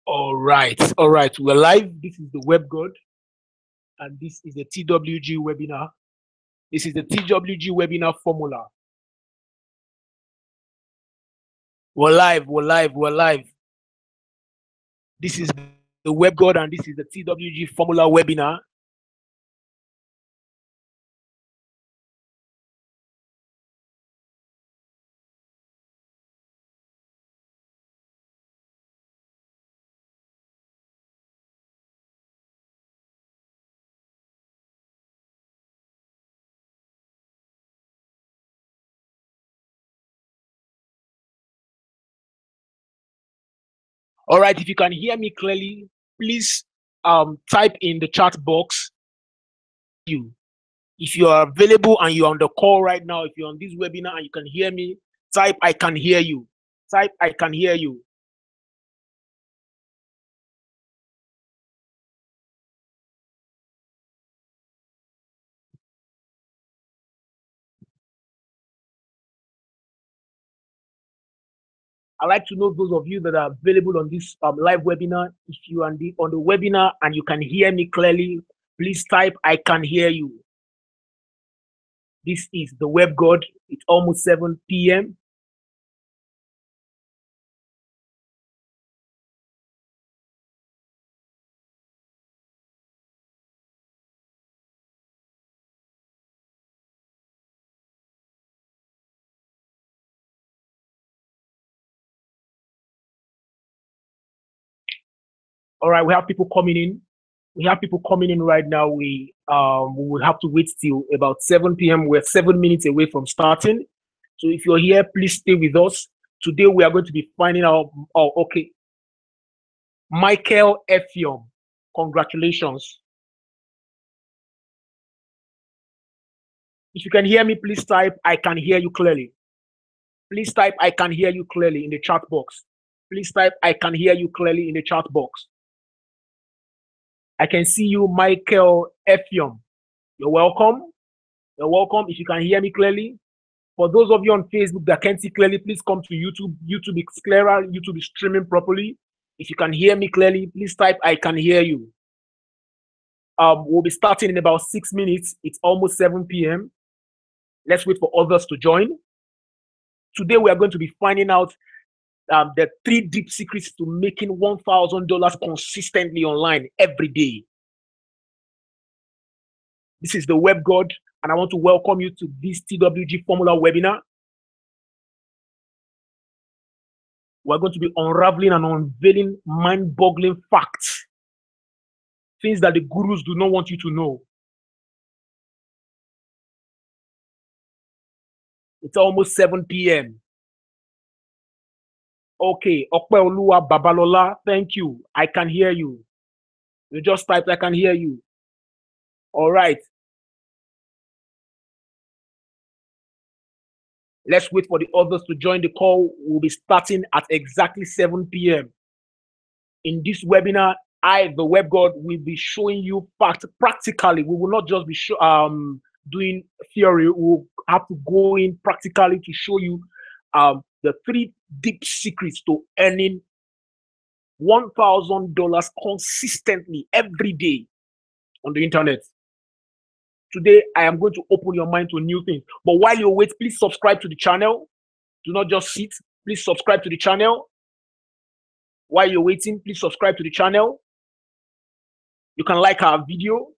All right. We're live. This is the WebGod, and this is the TWG webinar. This is the TWG webinar formula. We're live. This is the WebGod, and this is the TWG Formula Webinar. All right, if you can hear me clearly, please type in the chat box. If you are available and you're on the call right now, if you're on this webinar and you can hear me, type I can hear you. Type I can hear you. I'd like to know those of you that are available on this live webinar. If you are on the webinar and you can hear me clearly, please type I can hear you. This is the WebGod. It's almost 7 p.m. All right, we have people coming in. Right now. We will have to wait till about 7 p.m. We're 7 minutes away from starting. So if you're here, please stay with us. Today we are going to be finding out. Oh, okay. Michael Effium, congratulations. If you can hear me, please type I can hear you clearly. Please type I can hear you clearly in the chat box. Please type I can hear you clearly in the chat box. I can see you, Michael Effium. You're welcome. You're welcome. If you can hear me clearly. For those of you on Facebook that can't see clearly, please come to YouTube. YouTube is clearer. YouTube is streaming properly. If you can hear me clearly, please type I can hear you. We'll be starting in about 6 minutes. It's almost 7 p.m. Let's wait for others to join. Today we are going to be finding out the 3 deep secrets to making $1,000 consistently online every day. This is the WebGod, and I want to welcome you to this TWG-Formula webinar. We're going to be unraveling and unveiling mind-boggling facts, things that the gurus do not want you to know. It's almost 7 p.m. Okay, Okpeoluwa Babalola, thank you. I can hear you. You just typed I can hear you. All right. Let's wait for the others to join the call. We'll be starting at exactly 7 p.m. In this webinar, I, the WebGod, will be showing you facts practically. We will not just be doing theory. We'll have to go in practically to show you the 3 deep secrets to earning $1,000 consistently every day on the internet. Today, I am going to open your mind to new things. But while you wait, please subscribe to the channel. Do not just sit. Please subscribe to the channel. While you're waiting, please subscribe to the channel. You can like our video.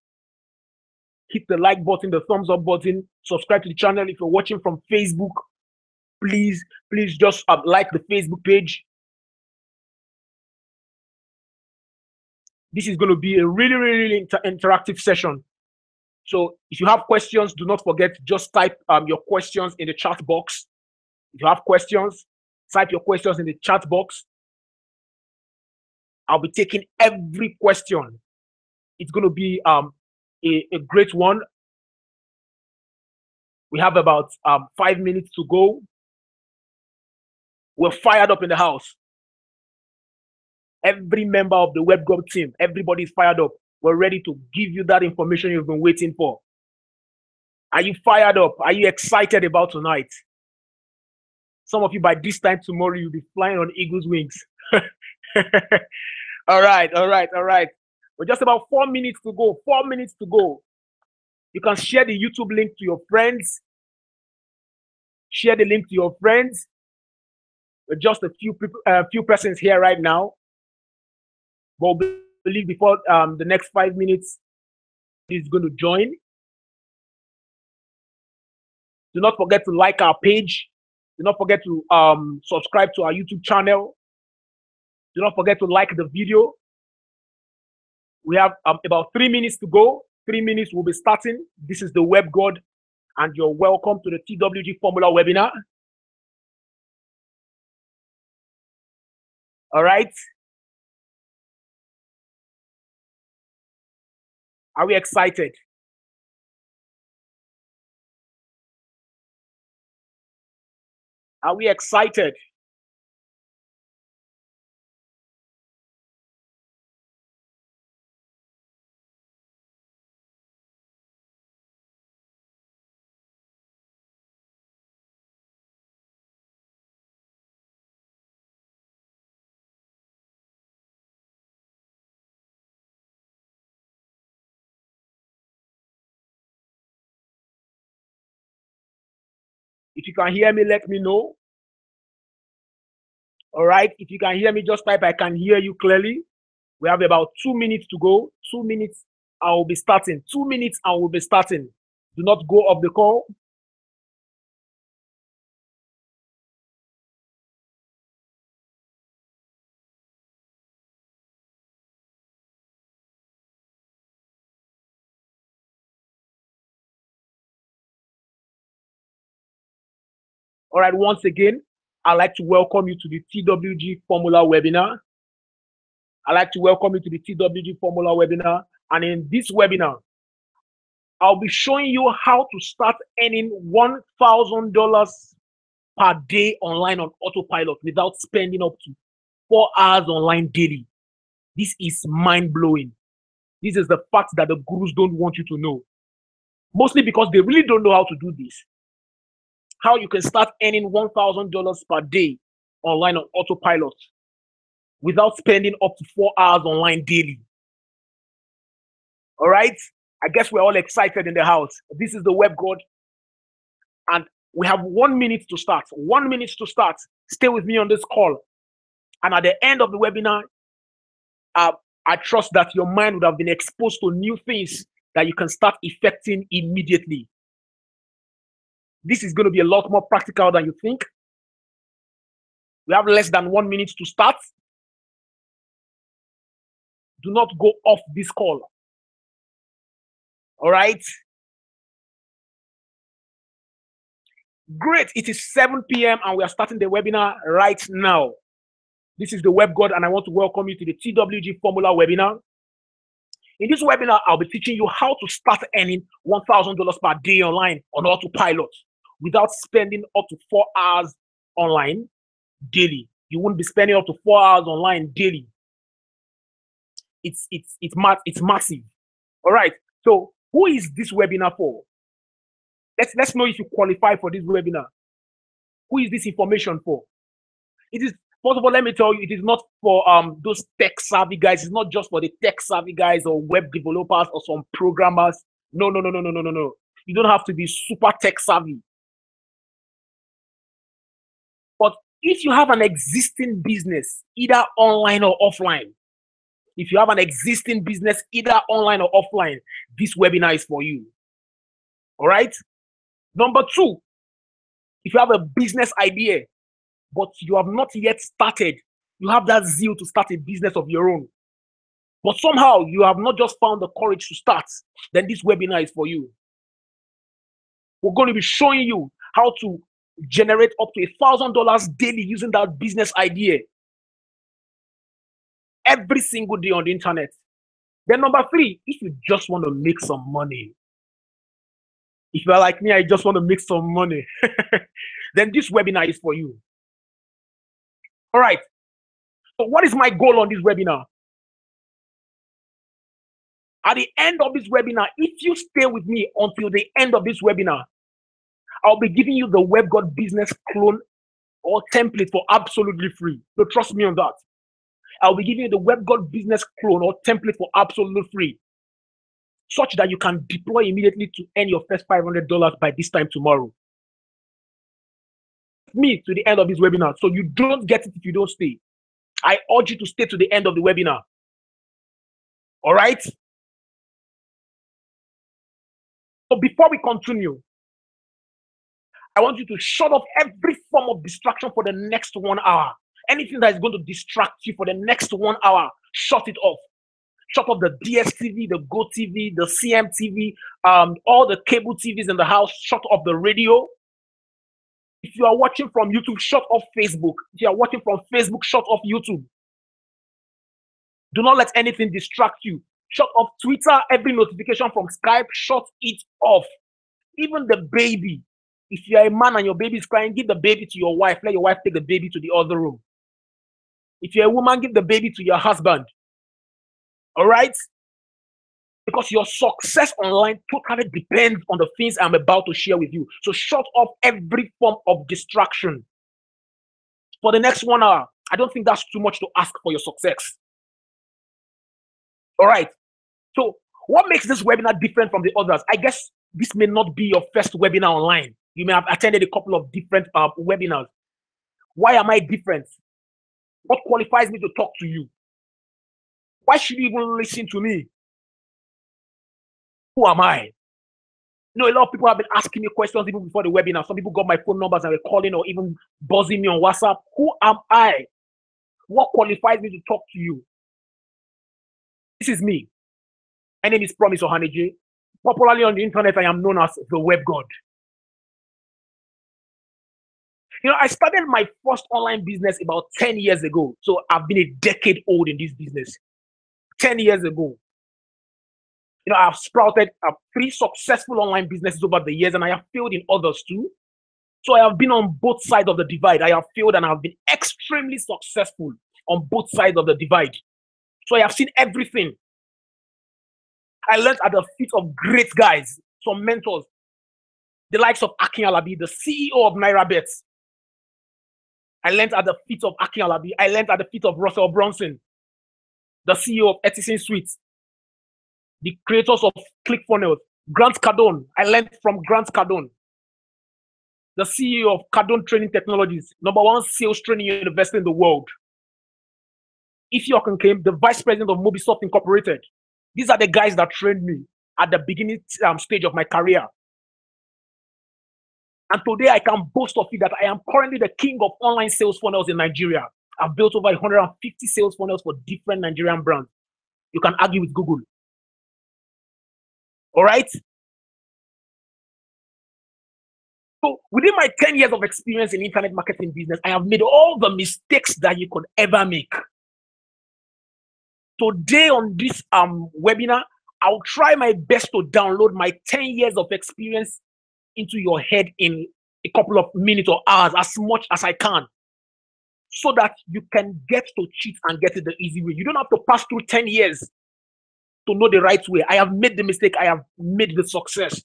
Hit the like button, the thumbs up button. Subscribe to the channel. If you're watching from Facebook, please just like the Facebook page. This is going to be a really interactive session. So if you have questions, do not forget, just type your questions in the chat box. If you have questions, type your questions in the chat box. I'll be taking every question. It's going to be a great one. We have about 5 minutes to go. We're fired up in the house. Every member of the WebGod team, everybody is fired up. We're ready to give you that information you've been waiting for. Are you fired up? Are you excited about tonight? Some of you, by this time tomorrow, you'll be flying on eagle's wings. All right. We're just about 4 minutes to go. 4 minutes to go. You can share the YouTube link to your friends. Share the link to your friends. We're just a few people, few persons here right now. But we believe before the next 5 minutes is going to join. Do not forget to like our page. Do not forget to subscribe to our YouTube channel. Do not forget to like the video. We have about 3 minutes to go. 3 minutes will be starting. This is the WebGod, and you're welcome to the TWG-Formula Webinar. All right. Are we excited? Are we excited? If you can hear me, let me know. All right. If you can hear me, just type I can hear you clearly. We have about 2 minutes to go. 2 minutes, I will be starting. 2 minutes, I will be starting. Do not go off the call. All right. Once again, I'd like to welcome you to the TWG-Formula Webinar. I'd like to welcome you to the TWG-Formula Webinar. And in this webinar, I'll be showing you how to start earning $1,000 per day online on autopilot without spending up to 4 hours online daily. This is mind-blowing. This is the fact that the gurus don't want you to know. Mostly because they really don't know how to do this. How you can start earning $1,000 per day online on autopilot without spending up to 4 hours online daily. All right. I guess we're all excited in the house. This is the WebGod, and we have 1 minute to start. 1 minute to start. Stay with me on this call. And at the end of the webinar, I trust that your mind would have been exposed to new things that you can start effecting immediately. This is going to be a lot more practical than you think. We have less than 1 minute to start. Do not go off this call. All right. Great. It is 7 p.m. and we are starting the webinar right now. This is the WebGod, and I want to welcome you to the TWG-Formula Webinar. In this webinar, I'll be teaching you how to start earning $1,000 per day online on autopilot without spending up to 4 hours online daily. You won't be spending up to 4 hours online daily. It's massive. All right. So who is this webinar for? Let's know if you qualify for this webinar. Who is this information for? It is, first of all, let me tell you, it is not for those tech savvy guys. It's not just for the tech savvy guys or web developers or some programmers. No. You don't have to be super tech savvy. But if you have an existing business, either online or offline, if you have an existing business, either online or offline, this webinar is for you. All right. Number 2, if you have a business idea, but you have not yet started, you have that zeal to start a business of your own, but somehow you have not just found the courage to start, then this webinar is for you. We're going to be showing you how to generate up to $1,000 daily using that business idea every single day on the internet. Then number 3, if you just want to make some money, if you're like me, I just want to make some money, then this webinar is for you. All right. So what is my goal on this webinar? At the end of this webinar, if you stay with me until the end of this webinar, I'll be giving you the WebGod business clone or template for absolutely free. So trust me on that. I'll be giving you the WebGod business clone or template for absolute free, such that you can deploy immediately to earn your first $500 by this time tomorrow. Me to the end of this webinar, so you don't get it if you don't stay. I urge you to stay to the end of the webinar. All right? So before we continue, I want you to shut off every form of distraction for the next 1 hour. Anything that is going to distract you for the next 1 hour, shut it off. Shut off the DSTV, the GoTV, the CMTV, all the cable TVs in the house. Shut off the radio. If you are watching from YouTube, shut off Facebook. If you are watching from Facebook, shut off YouTube. Do not let anything distract you. Shut off Twitter, every notification from Skype, shut it off. Even the baby. If you are a man and your baby is crying, give the baby to your wife. Let your wife take the baby to the other room. If you're a woman, give the baby to your husband. All right? Because your success online totally depends on the things I'm about to share with you. So shut off every form of distraction. For the next 1 hour, I don't think that's too much to ask for your success. All right. So what makes this webinar different from the others? I guess this may not be your first webinar online. You may have attended a couple of different webinars. Why am I different? What qualifies me to talk to you? Why should you even listen to me? Who am I? You know, a lot of people have been asking me questions even before the webinar. Some people got my phone numbers and were calling or even buzzing me on WhatsApp. Who am I? What qualifies me to talk to you? This is me. My name is Promise Ohaneje. Popularly on the internet, I am known as the WebGod. You know, I started my first online business about 10 years ago. So I've been a decade old in this business. 10 years ago. You know, I've sprouted 3 successful online businesses over the years, and I have failed in others too. So I have been on both sides of the divide. I have failed and I've been extremely successful on both sides of the divide. So I have seen everything. I learned at the feet of great guys, some mentors, the likes of Akin Alabi, the CEO of NairaBet. I learned at the feet of Akin Alabi. I learned at the feet of Russell Brunson, the CEO of Etisin Suites, the creators of ClickFunnels, Grant Cardone. I learned from Grant Cardone, the CEO of Cardone Training Technologies, #1 sales training university in the world. Ify Okenkem, the vice president of Mobisoft Incorporated. These are the guys that trained me at the beginning stage of my career. And today I can boast of it that I am currently the king of online sales funnels in Nigeria. I've built over 150 sales funnels for different Nigerian brands. You can argue with Google. All right? So within my 10 years of experience in internet marketing business, I have made all the mistakes that you could ever make. Today on this webinar, I'll try my best to download my 10 years of experience into your head in a couple of minutes or hours, as much as I can, so that you can get to cheat and get it the easy way. You don't have to pass through 10 years to know the right way. I have made the mistake. I have made the success.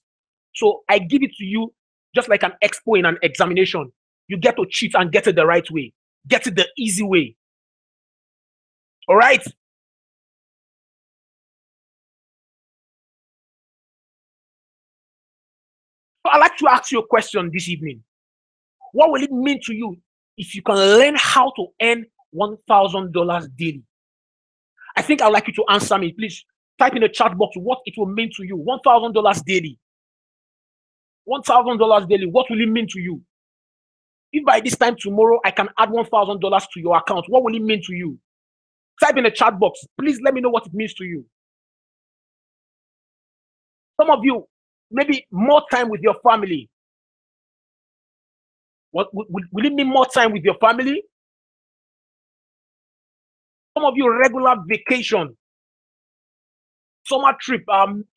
So I give it to you just like an expo in an examination. You get to cheat and get it the right way. Get it the easy way. All right? So I'd like to ask you a question this evening. What will it mean to you if you can learn how to earn $1,000 daily? I think I'd like you to answer me. Please type in the chat box what it will mean to you. $1,000 daily. $1,000 daily. What will it mean to you? If by this time tomorrow I can add $1,000 to your account, what will it mean to you? Type in the chat box. Please let me know what it means to you. Some of you, maybe more time with your family. What will it mean more time with your family? Some of you, regular vacation, summer trip.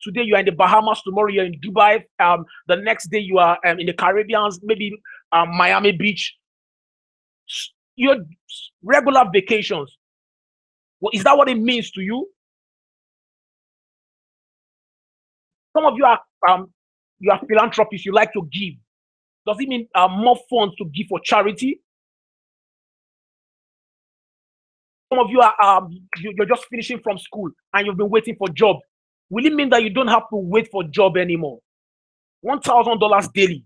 Today you are in the Bahamas, tomorrow you're in Dubai, the next day you are in the Caribbean, maybe Miami Beach. Your regular vacations. Well, is that what it means to you? Some of you are philanthropists. You like to give. Does it mean more funds to give for charity? Some of you are you're just finishing from school and you've been waiting for job. Will it mean that you don't have to wait for job anymore? $1,000 daily.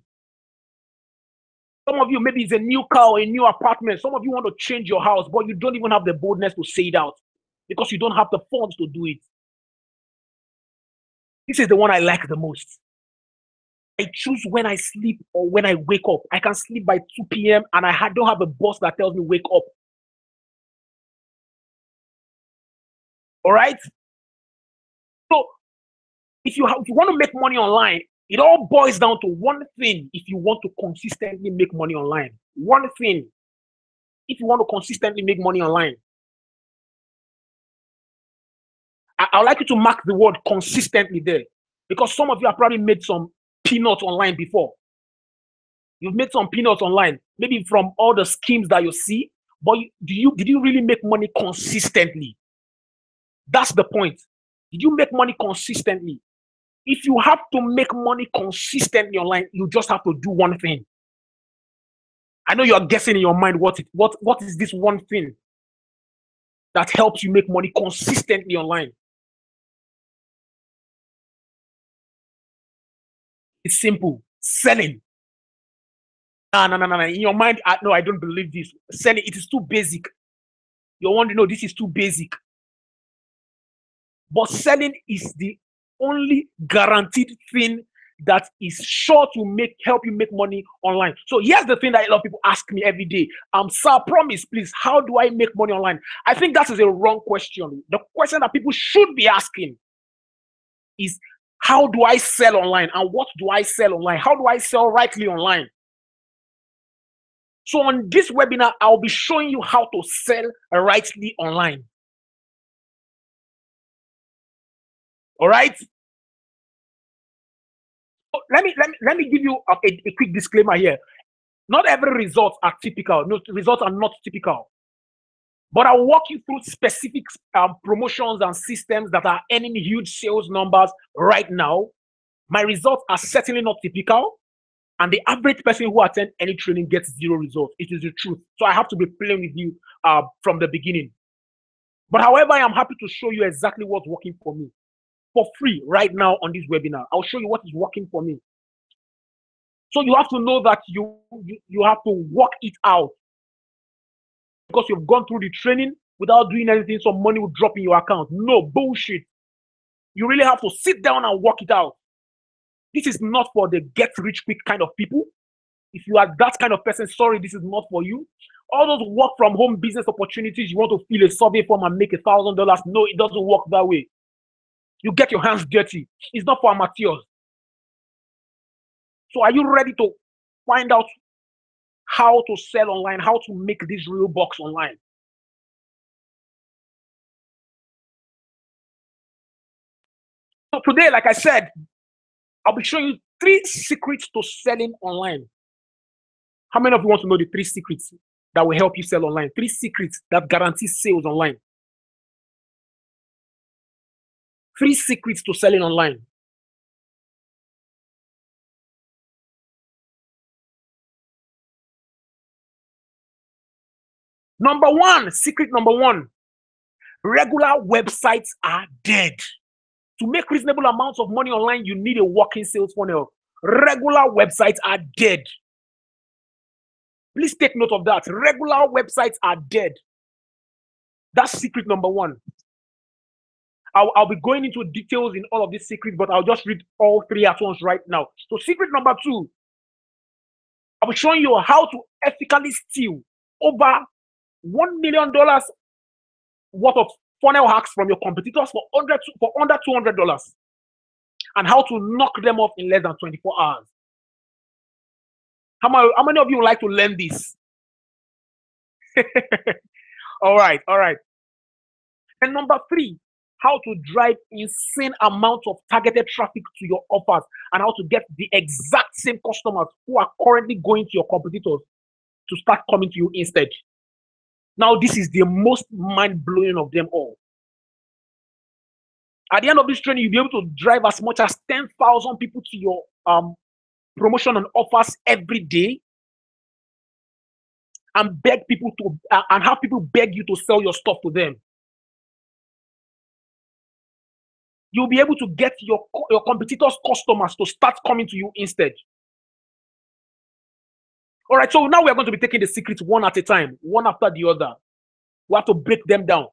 Some of you, maybe it's a new car or a new apartment. Some of you want to change your house, but you don't even have the boldness to say it out because you don't have the funds to do it. This is the one I like the most. I choose when I sleep or when I wake up. I can sleep by 2 p.m. and I don't have a boss that tells me wake up. All right? So if you want to make money online, it all boils down to one thing. If you want to consistently make money online, one thing. If you want to consistently make money online, I would like you to mark the word consistently there, because some of you have probably made some peanuts online before. You've made some peanuts online, maybe from all the schemes that you see, but did you really make money consistently? That's the point. Did you make money consistently? If you have to make money consistently online, you just have to do one thing. I know you are guessing in your mind what is this one thing that helps you make money consistently online. It's simple. Selling. No. In your mind, no, I don't believe this. Selling, it is too basic. You want to know this is too basic. But selling is the only guaranteed thing that is sure to help you make money online. So here's the thing that a lot of people ask me every day. Sir, promise, please, how do I make money online? I think that is a wrong question. The question that people should be asking is, how do I sell online? And what do I sell online? How do I sell rightly online? So on this webinar, I'll be showing you how to sell rightly online. All right. So let me give you a quick disclaimer here. Not every results are typical. No, results are not typical. But I'll walk you through specific promotions and systems that are earning huge sales numbers right now. My results are certainly not typical. And the average person who attends any training gets 0 results. It is the truth. So I have to be plain with you from the beginning. But however, I am happy to show you exactly what's working for me for free right now on this webinar. I'll show you what is working for me. So you have to know that you have to work it out. Because you've gone through the training without doing anything, some money will drop in your account. No, bullshit. You really have to sit down and work it out. This is not for the get-rich-quick kind of people. If you are that kind of person, sorry, this is not for you. All those work-from-home business opportunities, you want to fill a survey form and make $1,000. No, it doesn't work that way. You get your hands dirty. It's not for amateurs. So are you ready to find out how to sell online, how to make this real bucks online? So today, like I said, I'll be showing you 3 secrets to selling online. How many of you want to know the 3 secrets that will help you sell online? 3 secrets that guarantee sales online. 3 secrets to selling online. Secret number one, regular websites are dead. To make reasonable amounts of money online, you need a working sales funnel. Regular websites are dead. Please take note of that. Regular websites are dead. That's secret number 1. I'll be going into details in all of these secrets, but I'll just read all 3 at once right now. So secret number 2, I'll be showing you how to ethically steal over $1 million worth of funnel hacks from your competitors for under $200, and how to knock them off in less than 24 hours. How many of you would like to learn this? All right. And number 3, how to drive insane amounts of targeted traffic to your offers, and how to get the exact same customers who are currently going to your competitors to start coming to you instead. Now, this is the most mind-blowing of them all. At the end of this training, you'll be able to drive as much as 10,000 people to your promotion and offers every day. and beg people to and have people beg you to sell your stuff to them. You'll be able to get your competitors' customers to start coming to you instead. All right, so now we're going to be taking the secrets one at a time, one after the other. We have to break them down.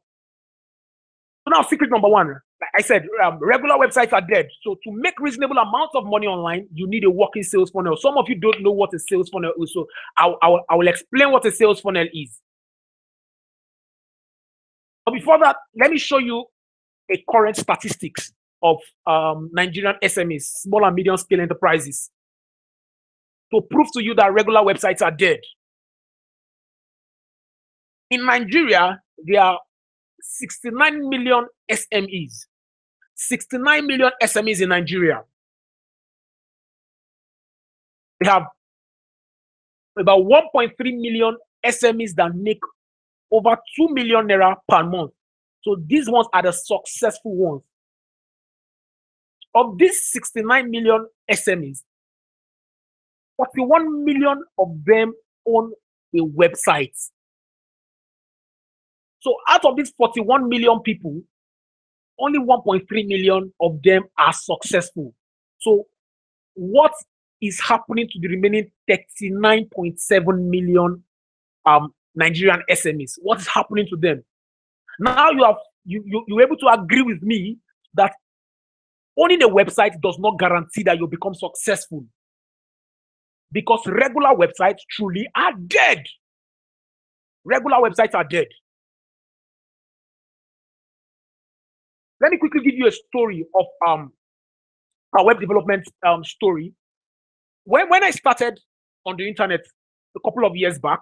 So now, secret number one, like I said, regular websites are dead. So to make reasonable amounts of money online, you need a working sales funnel. Some of you don't know what a sales funnel is, so I will explain what a sales funnel is. But before that, let me show you a current statistics of Nigerian SMEs, small and medium scale enterprises, to prove to you that regular websites are dead. In Nigeria, there are 69 million SMEs. 69 million SMEs in Nigeria. We have about 1.3 million SMEs that make over 2 million naira per month. So these ones are the successful ones. Of these 69 million SMEs, 41 million of them own a website. So out of these 41 million people, only 1.3 million of them are successful. So what is happening to the remaining 39.7 million Nigerian SMEs? What is happening to them? Now you're able to agree with me that owning a website does not guarantee that you'll become successful, because regular websites truly are dead. Regular websites are dead. Let me quickly give you a story of our web development story. When I started on the internet a couple of years back,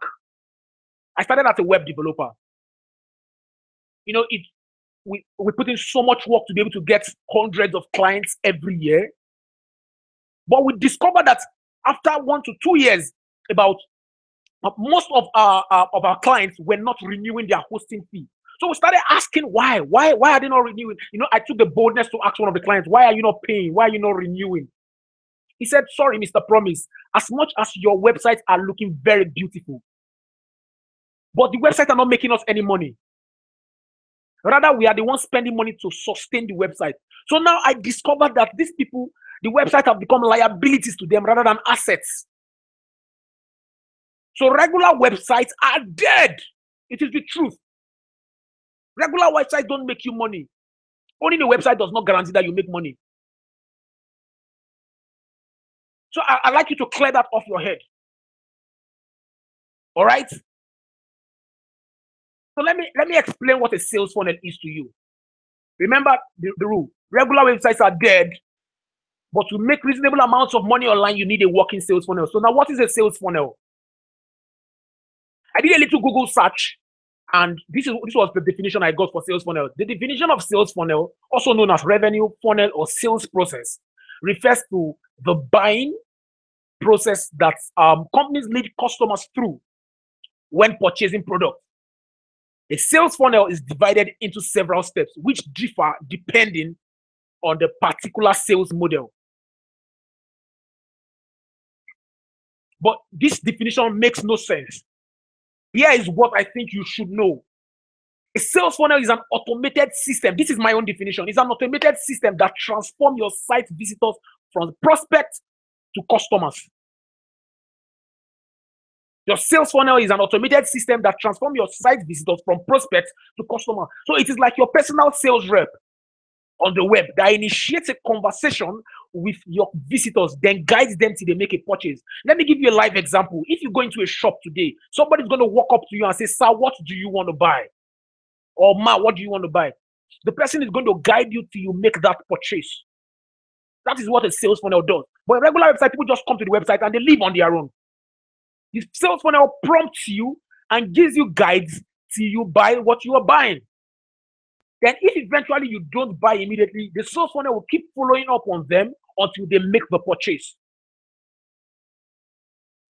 I started as a web developer. You know, we put in so much work to be able to get hundreds of clients every year. But we discovered that after 1 to 2 years, about most of our clients were not renewing their hosting fee. So we started asking why are they not renewing? You know, I took the boldness to ask one of the clients, why are you not paying? Why are you not renewing? He said, sorry, Mr. Promise, as much as your websites are looking very beautiful, but the websites are not making us any money. Rather, we are the ones spending money to sustain the website. So now I discovered that these people, the website have become liabilities to them rather than assets. So regular websites are dead. It is the truth. Regular websites don't make you money. Owning a website does not guarantee that you make money. So I'd like you to clear that off your head. All right? So let me explain what a sales funnel is to you. Remember the rule. Regular websites are dead, but to make reasonable amounts of money online, you need a working sales funnel. So now what is a sales funnel? I did a little Google search, and this was the definition I got for sales funnel. The definition of sales funnel, also known as revenue funnel or sales process, refers to the buying process that companies lead customers through when purchasing products. A sales funnel is divided into several steps, which differ depending on the particular sales model. But this definition makes no sense. Here is what I think you should know. A sales funnel is an automated system. This is my own definition. It's an automated system that transforms your site visitors from prospects to customers. Your sales funnel is an automated system that transforms your site visitors from prospects to customers. So it is like your personal sales rep on the web that initiates a conversation with your visitors, then guides them till they make a purchase. Let me give you a live example. If you go into a shop today, somebody's going to walk up to you and say, sir, what do you want to buy? Or ma, what do you want to buy? The person is going to guide you till you make that purchase. That is what a sales funnel does. But a regular website, people just come to the website and they leave on their own. The sales funnel prompts you and gives you guides till you buy what you are buying. Then if eventually you don't buy immediately, the sales funnel will keep following up on them until they make the purchase.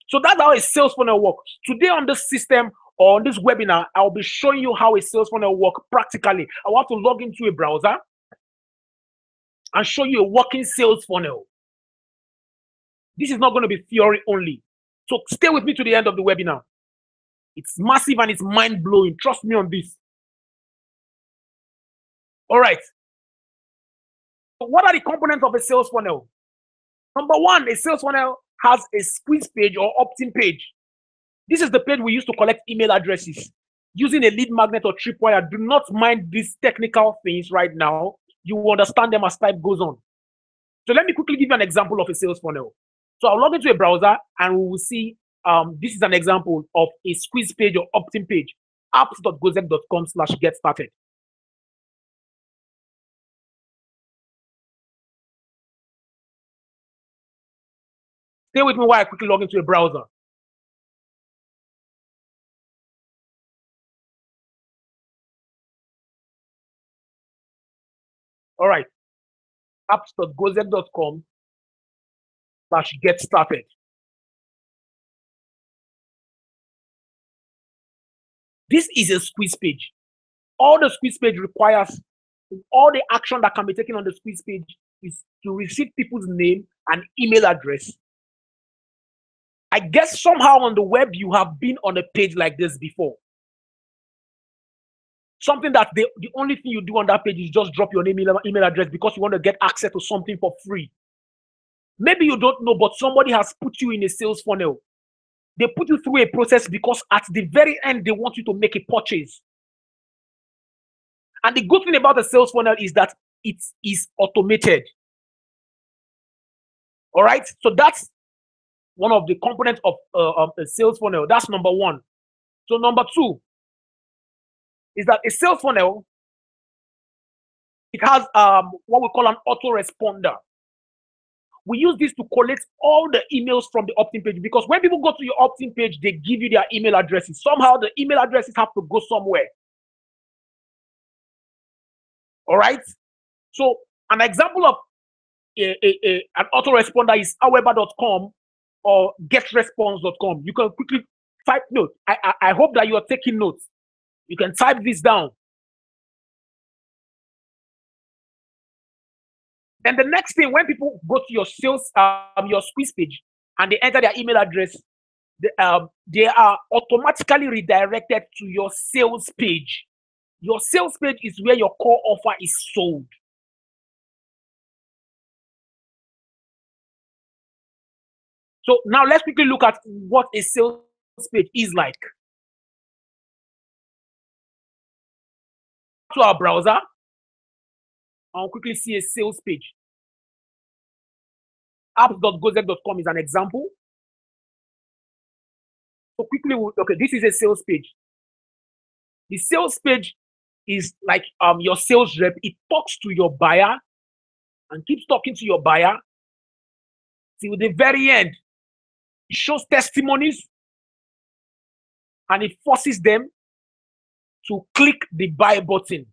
So that's how a sales funnel works. Today on this system or on this webinar, I'll be showing you how a sales funnel works practically. I want to log into a browser and show you a working sales funnel. This is not going to be theory only. So stay with me to the end of the webinar. It's massive and it's mind-blowing. Trust me on this. All right. So what are the components of a sales funnel? Number one, a sales funnel has a squeeze page or opt-in page. This is the page we use to collect email addresses using a lead magnet or tripwire. Do not mind these technical things right now. You will understand them as time goes on. So let me quickly give you an example of a sales funnel. So I'll log into a browser and we will see this is an example of a squeeze page or opt-in page, apps.gozek.com/get started. Stay with me while I quickly log into a browser. All right, apps.gozek.com/get started. This is a squeeze page. All the squeeze page requires, all the action that can be taken on the squeeze page is to receive people's name and email address. I guess somehow on the web you have been on a page like this before. Something that the only thing you do on that page is just drop your name, email address because you want to get access to something for free. Maybe you don't know, but somebody has put you in a sales funnel. They put you through a process because at the very end, they want you to make a purchase. And the good thing about the sales funnel is that it is automated. All right. So that's one of the components of a sales funnel. That's number one. So number two is that a sales funnel, it has what we call an autoresponder. We use this to collect all the emails from the opt-in page, because when people go to your opt-in page, they give you their email addresses. Somehow the email addresses have to go somewhere. All right. So an example of an autoresponder is aweber.com or getresponse.com. You can quickly type notes. I hope that you are taking notes. You can type this down. And the next thing, when people go to your sales, your squeeze page, and they enter their email address, they are automatically redirected to your sales page. Your sales page is where your core offer is sold. So now let's quickly look at what a sales page is like. To our browser, I'll quickly see a sales page. apps.gozek.com is an example. So quickly, okay, this is a sales page. The sales page is like your sales rep. It talks to your buyer and keeps talking to your buyer till the very end. It shows testimonies and it forces them to click the buy button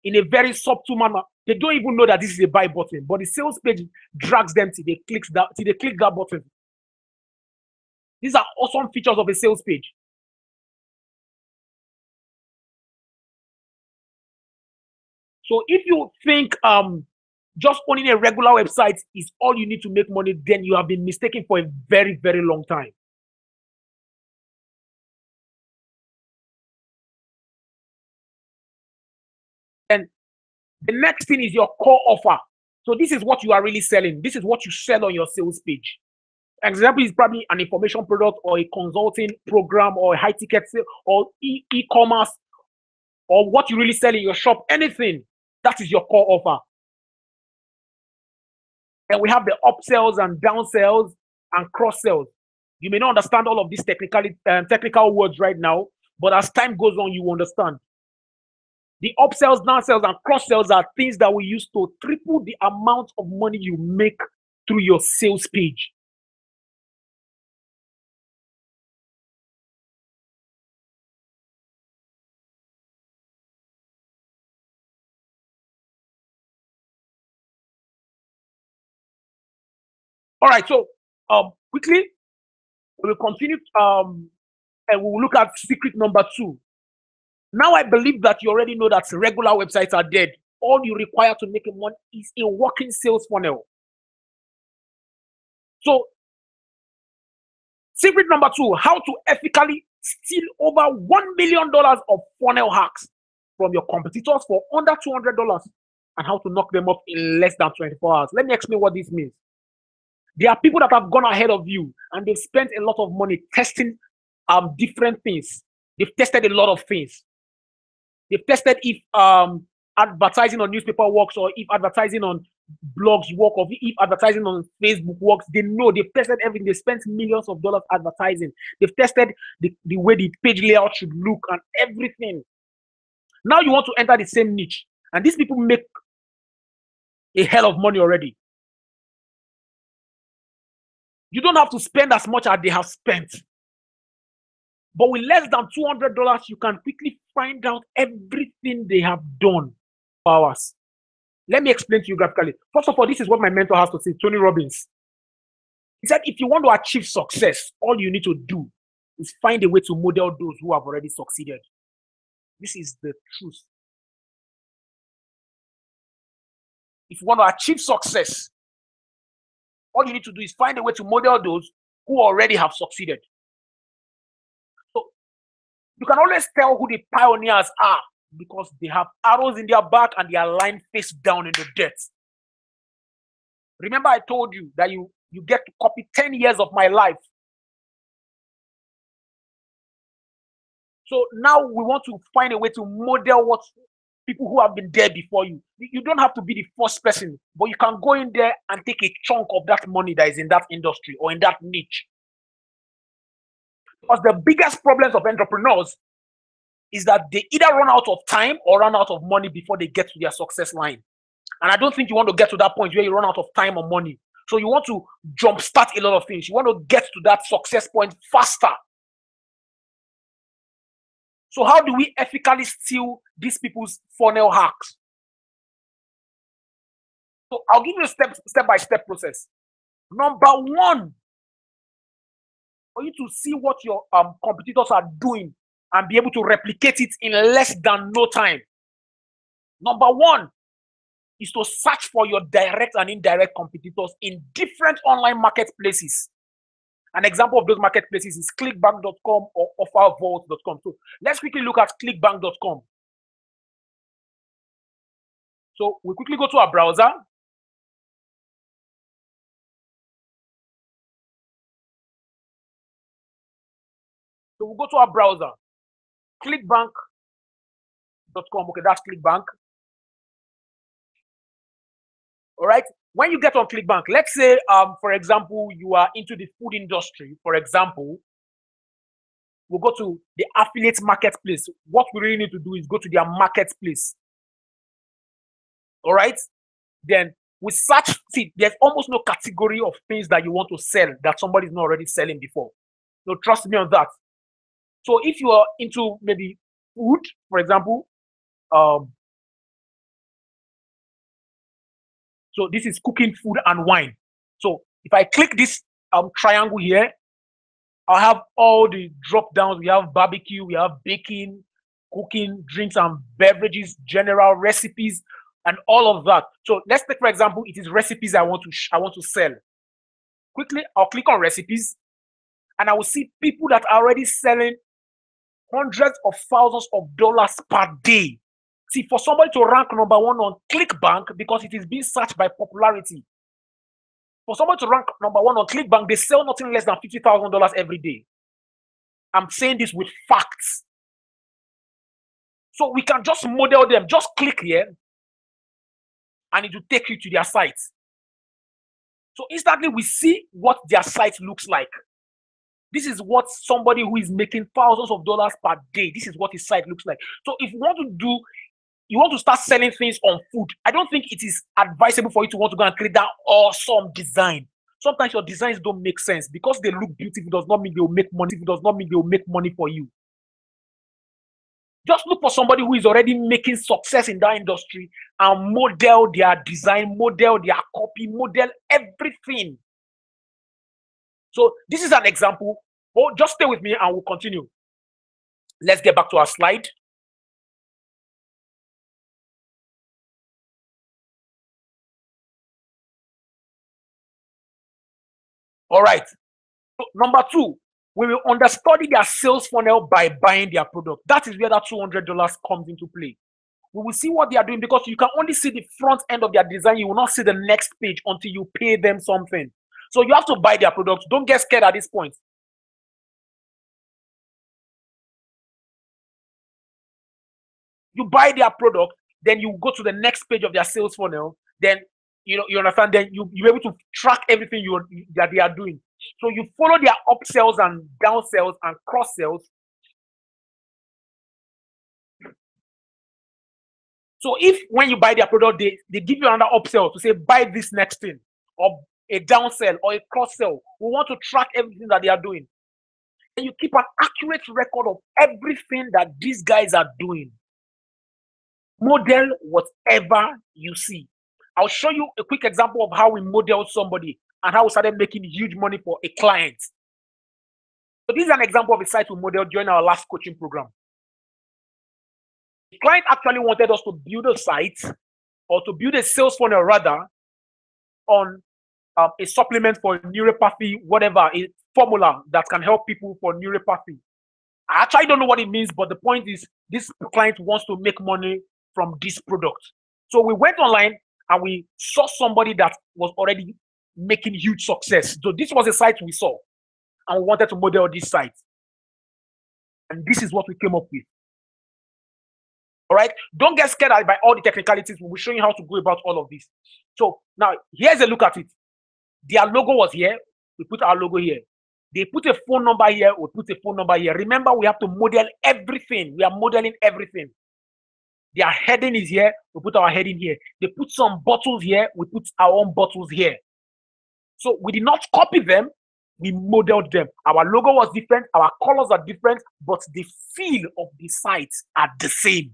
in a very subtle manner. They don't even know that this is a buy button, but the sales page drags them till they click that button. These are awesome features of a sales page. So if you think just owning a regular website is all you need to make money, then you have been mistaken for a very, very long time. And the next thing is your core offer. So this is what you are really selling. This is what you sell on your sales page. Example is probably an information product or a consulting program or a high ticket sale or e-commerce or what you really sell in your shop, anything. That is your core offer. And we have the upsells and downsells and cross sells. You may not understand all of these technical words right now, but as time goes on, you will understand. The upsells, downsells, and cross sells are things that we use to triple the amount of money you make through your sales page. All right, so quickly, we will continue and we will look at secret number 2. Now I believe that you already know that regular websites are dead. All you require to make money is a working sales funnel. So secret number 2, how to ethically steal over $1 million of funnel hacks from your competitors for under $200 and how to knock them up in less than 24 hours. Let me explain what this means. There are people that have gone ahead of you and they've spent a lot of money testing different things. They've tested a lot of things. They've tested if advertising on newspaper works, or if advertising on blogs work, or if advertising on Facebook works. They know, they've tested everything. They spent millions of dollars advertising. They've tested the way the page layout should look and everything. Now you want to enter the same niche, and these people make a hell of money already. You don't have to spend as much as they have spent. But with less than $200, you can quickly find out everything they have done for us. Let me explain to you graphically. First of all, this is what my mentor has to say, Tony Robbins. He said, if you want to achieve success, all you need to do is find a way to model those who have already succeeded. This is the truth. If you want to achieve success, all you need to do is find a way to model those who already have succeeded. So you can always tell who the pioneers are because they have arrows in their back and they are lying face down in the dirt. Remember, I told you that you get to copy 10 years of my life. So now we want to find a way to model what people who have been there before you. You don't have to be the first person, but you can go in there and take a chunk of that money that is in that industry or in that niche. Because the biggest problems of entrepreneurs is that they either run out of time or run out of money before they get to their success line. And I don't think you want to get to that point where you run out of time or money. So you want to jumpstart a lot of things. You want to get to that success point faster. So how do we ethically steal these people's funnel hacks? So I'll give you a step-by-step process. Number one, for you to see what your competitors are doing and be able to replicate it in less than no time. Number one is to search for your direct and indirect competitors in different online marketplaces. An example of those marketplaces is clickbank.com or offervault.com. So let's quickly look at clickbank.com. So we quickly go to our browser. So we'll go to our browser. Clickbank.com. Okay, that's Clickbank. All right. When you get on Clickbank, let's say, for example, you are into the food industry, for example, we'll go to the affiliate marketplace. What we really need to do is go to their marketplace. All right. Then we search. See, there's almost no category of things that you want to sell that somebody's not already selling before. So trust me on that. So if you are into maybe food, for example, so this is cooking, food, and wine. So if I click this triangle here, I'll have all the drop downs. We have barbecue, we have baking, cooking, drinks and beverages, general recipes, and all of that. So let's take, for example, it is recipes I want to sell. Quickly, I'll click on recipes, and I will see people that are already selling hundreds of thousands of dollars per day. See, for somebody to rank number one on ClickBank, because it is being searched by popularity, for somebody to rank number one on ClickBank, they sell nothing less than $50,000 every day. I'm saying this with facts. So we can just model them. Just click here, and it will take you to their site. So instantly we see what their site looks like. This is what somebody who is making thousands of dollars per day, this is what his site looks like. So if you want to start selling things on food, I don't think it is advisable for you to want to go and create that awesome design. Sometimes your designs don't make sense. Because they look beautiful does not mean they will make money. It does not mean they will make money for you. Just look for somebody who is already making success in that industry and model their design, model their copy, model everything. So this is an example. Oh, just stay with me and we'll continue. Let's get back to our slide. All right. So number two, We will understudy their sales funnel by buying their product. That is where that $200 comes into play. We will see what they are doing, because you can only see the front end of their design. You will not see the next page until you pay them something. So you have to buy their products. Don't get scared at this point. You buy their product, then you go to the next page of their sales funnel. Then you understand. Then you'll be able to track everything that they are doing. So you follow their upsells and downsells and cross sells. So if when you buy their product, they give you another upsell to say buy this next thing, or a downsell or a cross sell, we want to track everything that they are doing. And you keep an accurate record of everything that these guys are doing. Model whatever you see. I'll show you a quick example of how we modeled somebody and how we started making huge money for a client. So this is an example of a site we modeled during our last coaching program. The client actually wanted us to build a site, or to build a sales funnel rather, on a supplement for neuropathy, whatever, a formula that can help people for neuropathy. I actually don't know what it means, but the point is this client wants to make money from this product. So we went online and we saw somebody that was already making huge success. So this was a site we saw, and we wanted to model this site. And this is what we came up with. All right, don't get scared by all the technicalities. We'll be showing you how to go about all of this. So now here's a look at it. Their logo was here. We put our logo here. They put a phone number here. We put a phone number here. Remember, we have to model everything. We are modeling everything. Their heading is here. We put our heading here. They put some bottles here. We put our own bottles here. So we did not copy them. We modeled them. Our logo was different. Our colors are different, but the feel of the sites are the same.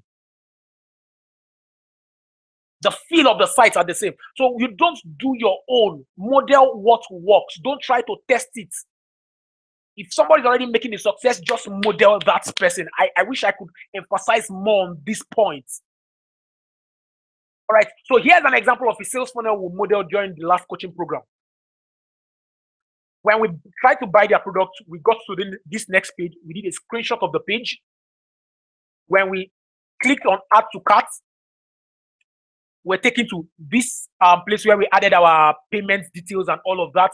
The feel of the sites are the same. So you don't do your own. Model what works. Don't try to test it. If somebody's already making a success, just model that person. I wish I could emphasize more on this point. All right. So here's an example of a sales funnel we modeled during the last coaching program. When we tried to buy their product, we got to this next page. We did a screenshot of the page. When we clicked on add to cart, we're taken to this place where we added our payment details and all of that.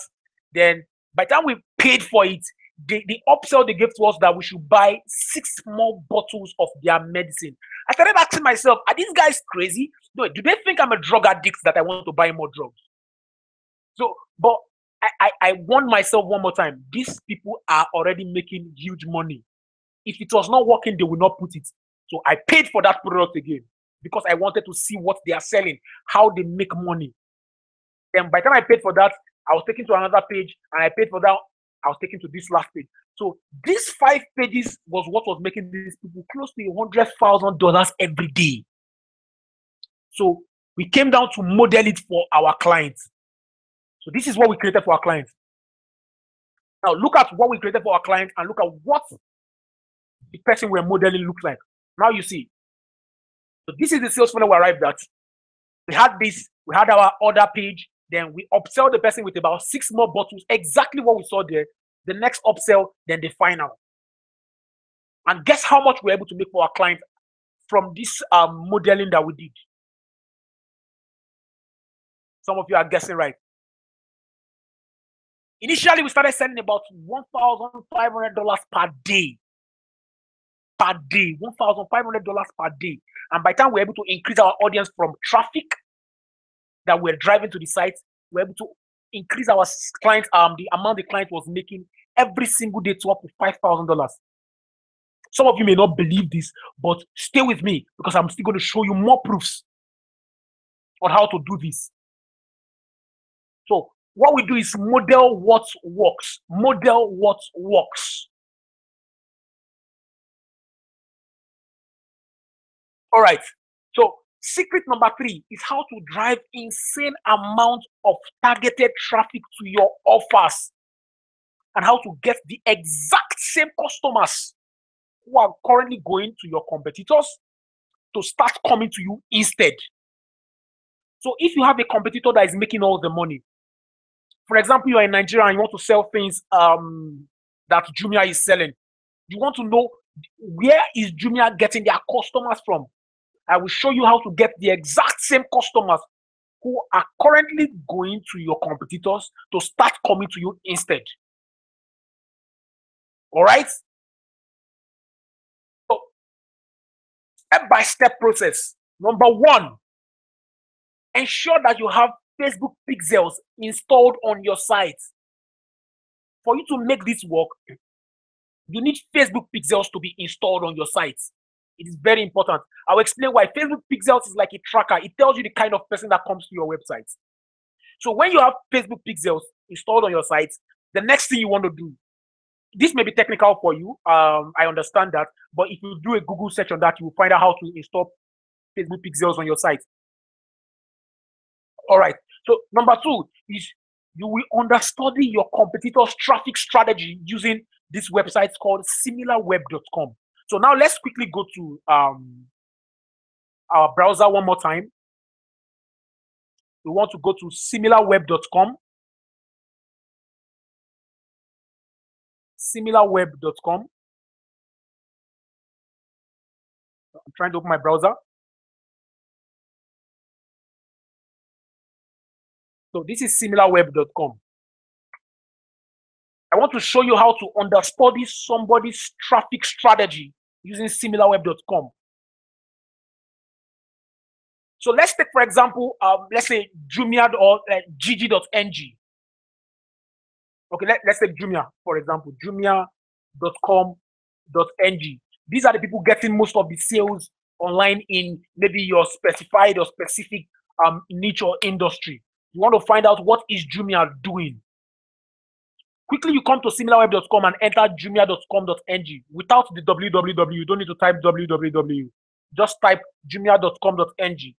Then by the time we paid for it, the upsell they gave to us that we should buy 6 more bottles of their medicine. I started asking myself, are these guys crazy? No, do they think I'm a drug addict that I want to buy more drugs? So, but I warned myself one more time. These people are already making huge money. If it was not working, they will not put it. So I paid for that product again, because I wanted to see what they are selling, how they make money. Then by the time I paid for that, I was taken to another page, and I paid for that, I was taken to this last page. So these 5 pages was what was making these people close to $100,000 every day. So we came down to model it for our clients. So this is what we created for our clients. Now look at what we created for our clients and look at what the person we're modeling looks like. Now you see. So this is the sales funnel we arrived at. We had this, we had our order page, then we upsell the person with about 6 more bottles, exactly what we saw there. The next upsell, then the final. And guess how much we're able to make for our client from this modeling that we did? Some of you are guessing right. Initially, we started selling about $1,500 per day. Per day, $1,500 per day. And by the time we're able to increase our audience from traffic that we're driving to the site, we're able to increase our clients, the amount the client was making every single day to up to $5,000. Some of you may not believe this, but stay with me, because I'm still going to show you more proofs on how to do this. So what we do is model what works. Model what works. All right. So secret number 3 is how to drive insane amount of targeted traffic to your offers, and how to get the exact same customers who are currently going to your competitors to start coming to you instead. So if you have a competitor that is making all the money, for example, you are in Nigeria and you want to sell things, that Jumia is selling. You want to know where is Jumia getting their customers from. I will show you how to get the exact same customers who are currently going to your competitors to start coming to you instead. All right? So, step-by-step process. Number one, ensure that you have Facebook pixels installed on your site. For you to make this work, you need Facebook pixels to be installed on your site. It is very important. I'll explain why. Facebook pixels is like a tracker. It tells you the kind of person that comes to your website. So when you have Facebook pixels installed on your site, the next thing you want to do, this may be technical for you. I understand that. But if you do a Google search on that, you will find out how to install Facebook pixels on your site. All right. So number two is you will understudy your competitors' traffic strategy using this website called similarweb.com. So now let's quickly go to our browser one more time. We want to go to similarweb.com. Similarweb.com. I'm trying to open my browser. So this is similarweb.com. I want to show you how to understudy somebody's traffic strategy using similarweb.com. So let's take, for example, let's say Jumia or GG.ng. Okay, let's take Jumia, for example, jumia.com.ng. These are the people getting most of the sales online in maybe your specified or specific niche or industry. You want to find out what is Jumia doing. Quickly, you come to similarweb.com and enter jumia.com.ng without the www. You don't need to type www. Just type jumia.com.ng.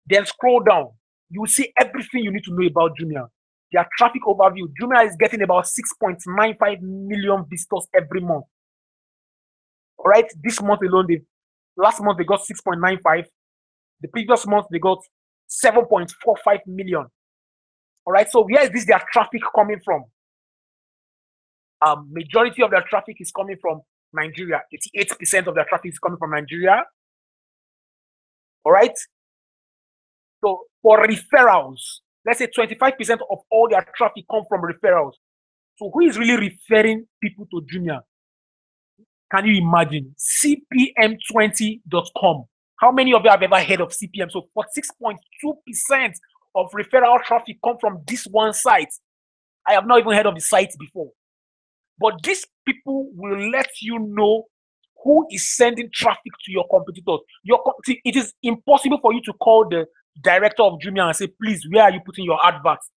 Then scroll down. You will see everything you need to know about Jumia. Their traffic overview. Jumia is getting about 6.95 million visitors every month. All right, this month alone, last month they got 6.95. The previous month they got 7.45 million. All right, so where is their traffic coming from? Majority of their traffic is coming from Nigeria. 88% of their traffic is coming from Nigeria. All right. So for referrals, let's say 25% of all their traffic come from referrals. So who is really referring people to Jumia? Can you imagine? CPM20.com. How many of you have ever heard of CPM? So 46.2% of referral traffic come from this one site. I have not even heard of the site before. But these people will let you know who is sending traffic to your competitors. It is impossible for you to call the director of Jumia and say, please, where are you putting your adverts?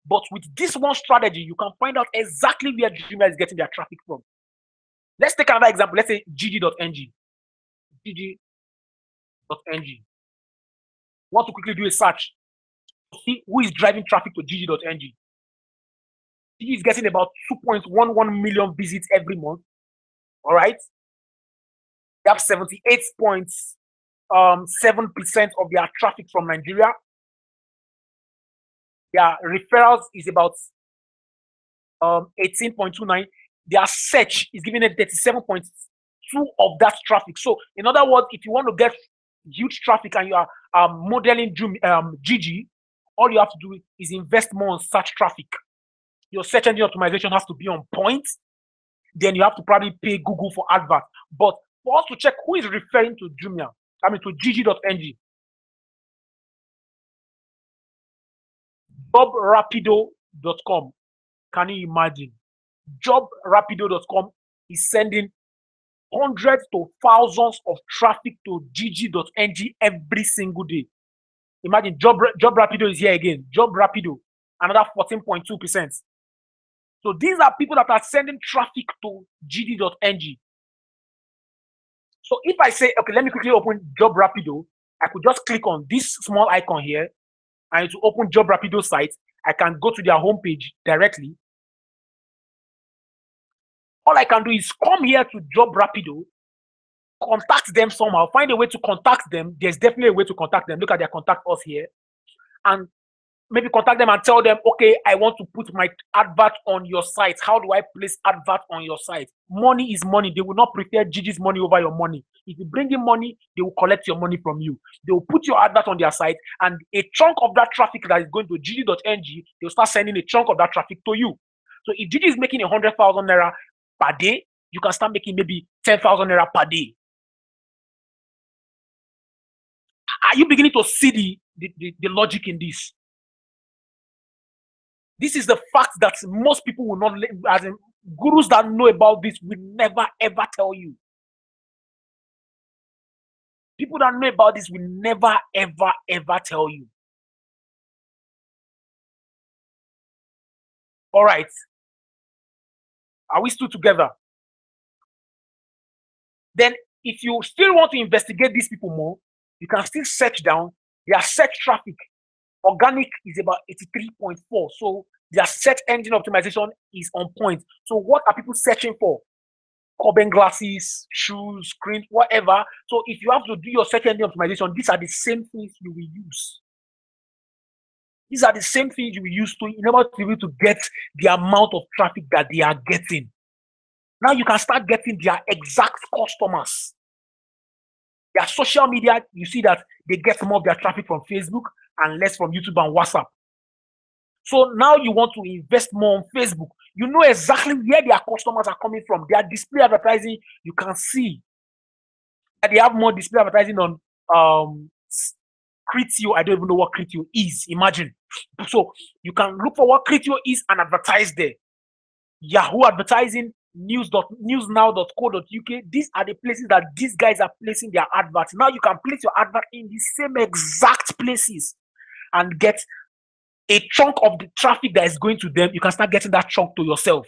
But with this one strategy, you can find out exactly where Jumia is getting their traffic from. Let's take another example. Let's say gg.ng. gg.ng. Want to quickly do a search to see who is driving traffic to gg.ng. GG is getting about 2.11 million visits every month. All right. They have 78.7% of their traffic from Nigeria. Their referrals is about 18.29. Their search is giving it 37.2 of that traffic. So, in other words, if you want to get huge traffic and you are modeling GG, all you have to do is invest more on search traffic. Your search engine optimization has to be on point. Then you have to probably pay Google for advert. But for us to check who is referring to Jumia, to gg.ng. JobRapido.com. Can you imagine? JobRapido.com is sending hundreds to thousands of traffic to gg.ng every single day. Imagine JobRapido is here again. JobRapido, another 14.2%. So these are people that are sending traffic to gg.ng. So if I say, okay, let me quickly open JobRapido, I could just click on this small icon here, and to open JobRapido site, I can go to their homepage directly. All I can do is come here to JobRapido, contact them somehow, find a way to contact them. There's definitely a way to contact them. Look at their contact us here. And maybe contact them and tell them, okay, I want to put my advert on your site. How do I place advert on your site? Money is money. They will not prefer Gigi's money over your money. If you bring in money, they will collect your money from you. They will put your advert on their site, and a chunk of that traffic that is going to Gigi.ng, they'll start sending a chunk of that traffic to you. So if Gigi is making 100,000 naira per day, you can start making maybe 10,000 naira per day. Are you beginning to see the logic in this? This is the fact that most people will not, as in gurus that know about this, will never ever tell you. People that know about this will never ever ever tell you. All right. Are we still together? Then, if you still want to investigate these people more, you can still search down their search traffic. Organic is about 83.4. So their search engine optimization is on point. So what are people searching for? Coben glasses, shoes, screens, whatever. So if you have to do your search engine optimization, these are the same things you will use. These are the same things you will use to in order to be able to get the amount of traffic that they are getting. Now you can start getting their exact customers. Their social media, you see that they get more of their traffic from Facebook and less from YouTube and WhatsApp. So now you want to invest more on Facebook. You know exactly where their customers are coming from. Their display advertising, you can see that they have more display advertising on Criteo. I don't even know what Criteo is. Imagine. So you can look for what Criteo is and advertise there. Yahoo advertising, newsnow.co.uk. These are the places that these guys are placing their adverts. Now you can place your advert in the same exact places and get a chunk of the traffic that is going to them. You can start getting that chunk to yourself.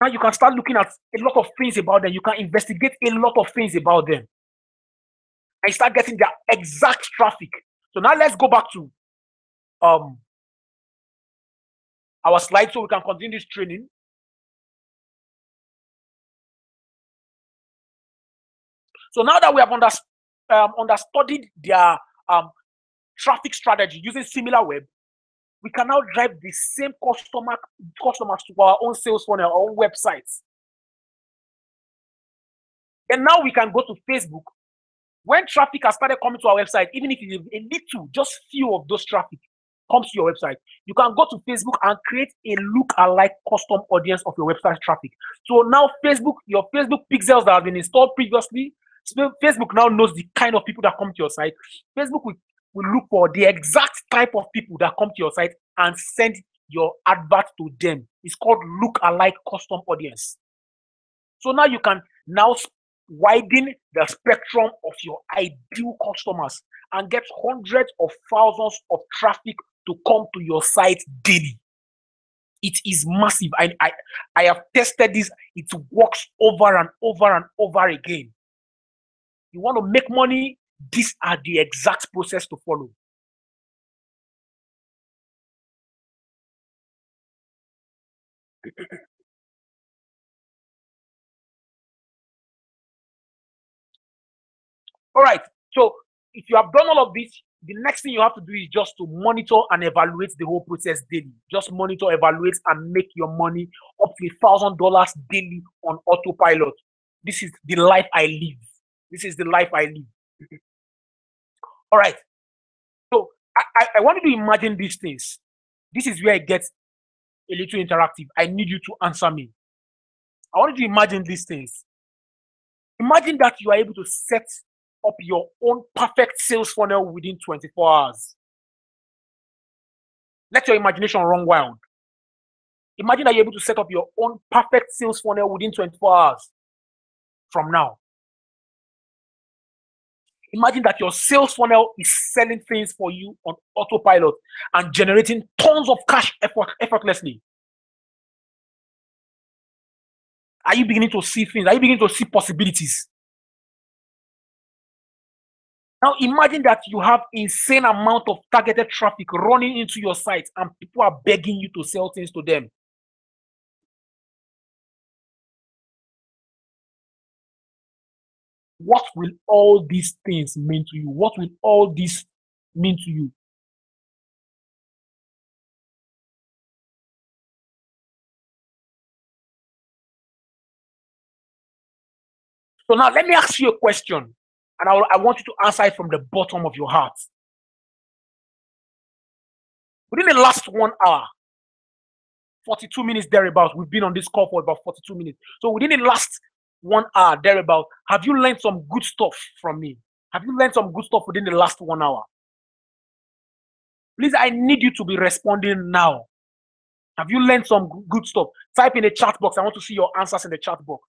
Now you can start looking at a lot of things about them. You can investigate a lot of things about them. And start getting their exact traffic. So now let's go back to our slide so we can continue this training. So now that we have understudied their traffic strategy using SimilarWeb, we can now drive the same customers to our own sales funnel, our own websites. And now we can go to Facebook. When traffic has started coming to our website, even if it is a little, just few of those traffic comes to your website, you can go to Facebook and create a look-alike custom audience of your website traffic. So now Facebook, your Facebook pixels that have been installed previously, Facebook now knows the kind of people that come to your site. Facebook will look for the exact type of people that come to your site and send your advert to them. It's called look-alike custom audience. So now you can now widen the spectrum of your ideal customers and get hundreds of thousands of traffic to come to your site daily. It is massive. I have tested this. It works over and over and over again. You want to make money? These are the exact process to follow. All right. So if you have done all of this, the next thing you have to do is just to monitor and evaluate the whole process daily. Just monitor, evaluate, and make your money up to $1,000 daily on autopilot. This is the life I live. This is the life I live. All right. So I want you to imagine these things. This is where it gets a little interactive. I need you to answer me. I want you to imagine these things. Imagine that you are able to set up your own perfect sales funnel within 24 hours. Let your imagination run wild. Imagine that you're able to set up your own perfect sales funnel within 24 hours from now. Imagine that your sales funnel is selling things for you on autopilot and generating tons of cash effortlessly. Are you beginning to see things? Are you beginning to see possibilities? Now imagine that you have insane amount of targeted traffic running into your site and people are begging you to sell things to them. What will all these things mean to you? What will all these mean to you? So now let me ask you a question, and I want you to answer it from the bottom of your heart. Within the last 1 hour, 42 minutes thereabouts, we've been on this call for about 42 minutes. So within the last 1 hour thereabouts, have you learned some good stuff from me? Have you learned some good stuff within the last 1 hour? Please, I need you to be responding now. Have you learned some good stuff? Type in the chat box. I want to see your answers in the chat box.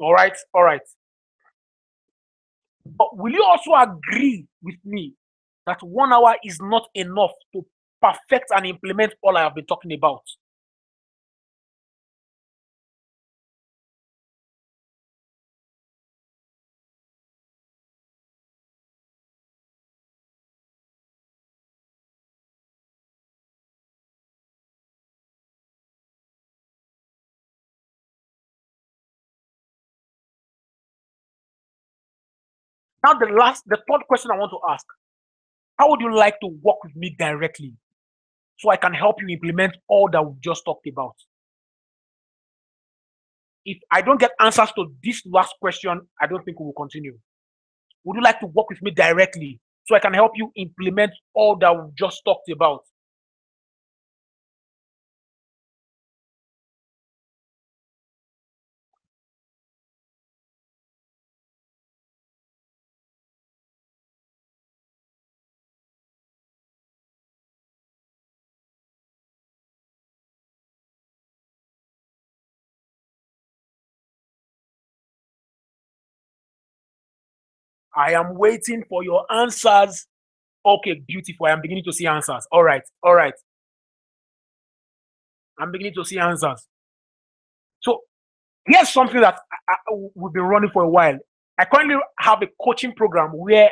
All right, all right. But will you also agree with me that 1 hour is not enough to perfect and implement all I have been talking about? Now, the third question I want to ask: how would you like to work with me directly so I can help you implement all that we've just talked about? If I don't get answers to this last question, I don't think we will continue. Would you like to work with me directly so I can help you implement all that we've just talked about? I am waiting for your answers. Okay, beautiful. I am beginning to see answers. All right, all right. I'm beginning to see answers. So here's something that we've been running for a while. I currently have a coaching program where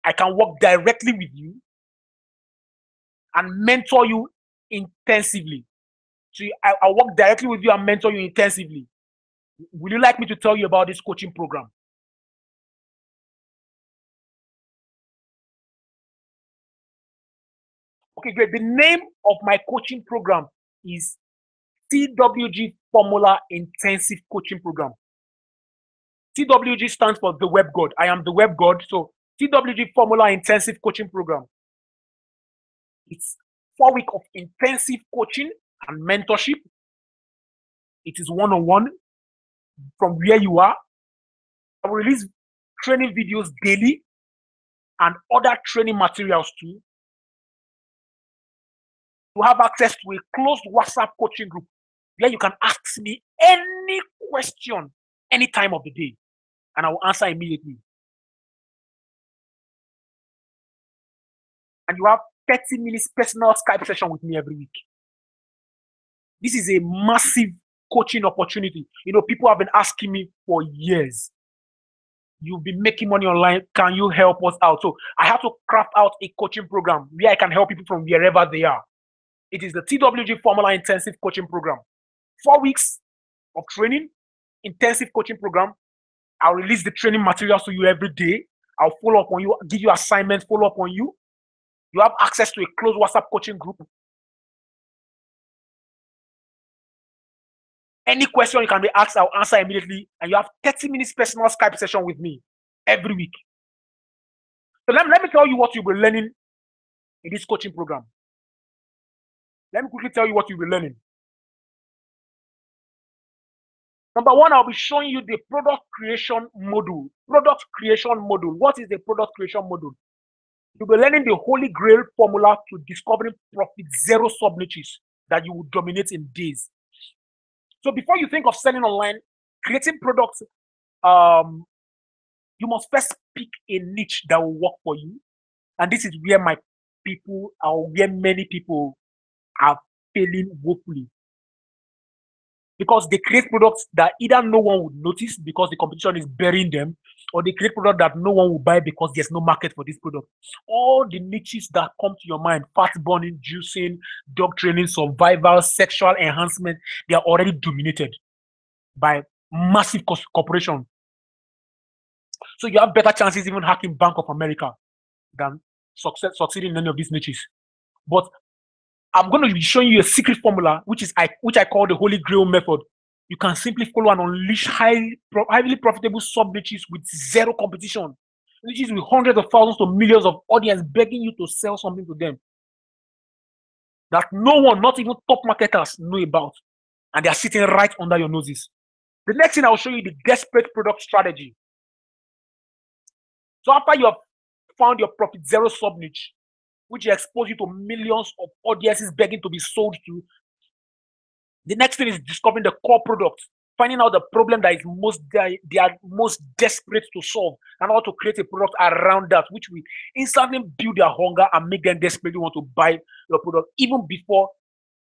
I can work directly with you and mentor you intensively. So I work directly with you and mentor you intensively. Will you like me to tell you about this coaching program? Okay, great. The name of my coaching program is TWG-Formula Intensive Coaching Program. TWG stands for the WebGod. I am the WebGod. So TWG-Formula Intensive Coaching Program. It's 4 weeks of intensive coaching and mentorship. It is one-on-one from where you are. I will release training videos daily and other training materials too. You have access to a closed WhatsApp coaching group where you can ask me any question any time of the day, and I will answer immediately. And you have 30 minutes personal Skype session with me every week. This is a massive coaching opportunity. You know, people have been asking me for years, you've been making money online, can you help us out? So I have to craft out a coaching program where I can help people from wherever they are. It is the TWG Formula Intensive Coaching Program. 4 weeks of training, intensive coaching program. I'll release the training materials to you every day. I'll follow up on you, give you assignments, follow up on you. You have access to a closed WhatsApp coaching group. Any question you can be asked, I'll answer immediately. And you have 30 minutes personal Skype session with me every week. So let me tell you what you'll be learning in this coaching program. Let me quickly tell you what you'll be learning. Number one, I'll be showing you the product creation module. Product creation module. What is the product creation module? You'll be learning the holy grail formula to discovering profit zero sub niches that you will dominate in days. So before you think of selling online, creating products, you must first pick a niche that will work for you. And this is where my people, or where many people are failing woefully. Because they create products that either no one would notice because the competition is burying them, or they create products that no one will buy because there's no market for this product. All the niches that come to your mind, fat burning, juicing, dog training, survival, sexual enhancement, they are already dominated by massive corporation. So you have better chances even hacking Bank of America than succeeding in any of these niches. But I'm going to be showing you a secret formula, which I call the Holy Grail method. You can simply follow and unleash highly profitable sub niches with zero competition. Niches with hundreds of thousands to millions of audience begging you to sell something to them that no one, not even top marketers, know about, and they are sitting right under your noses. The next thing I'll show you the desperate product strategy. So after you have found your profit zero sub niche, which expose you to millions of audiences begging to be sold to, the next thing is discovering the core product, finding out the problem that is they are most desperate to solve, and how to create a product around that, which will instantly build their hunger and make them desperately want to buy your product even before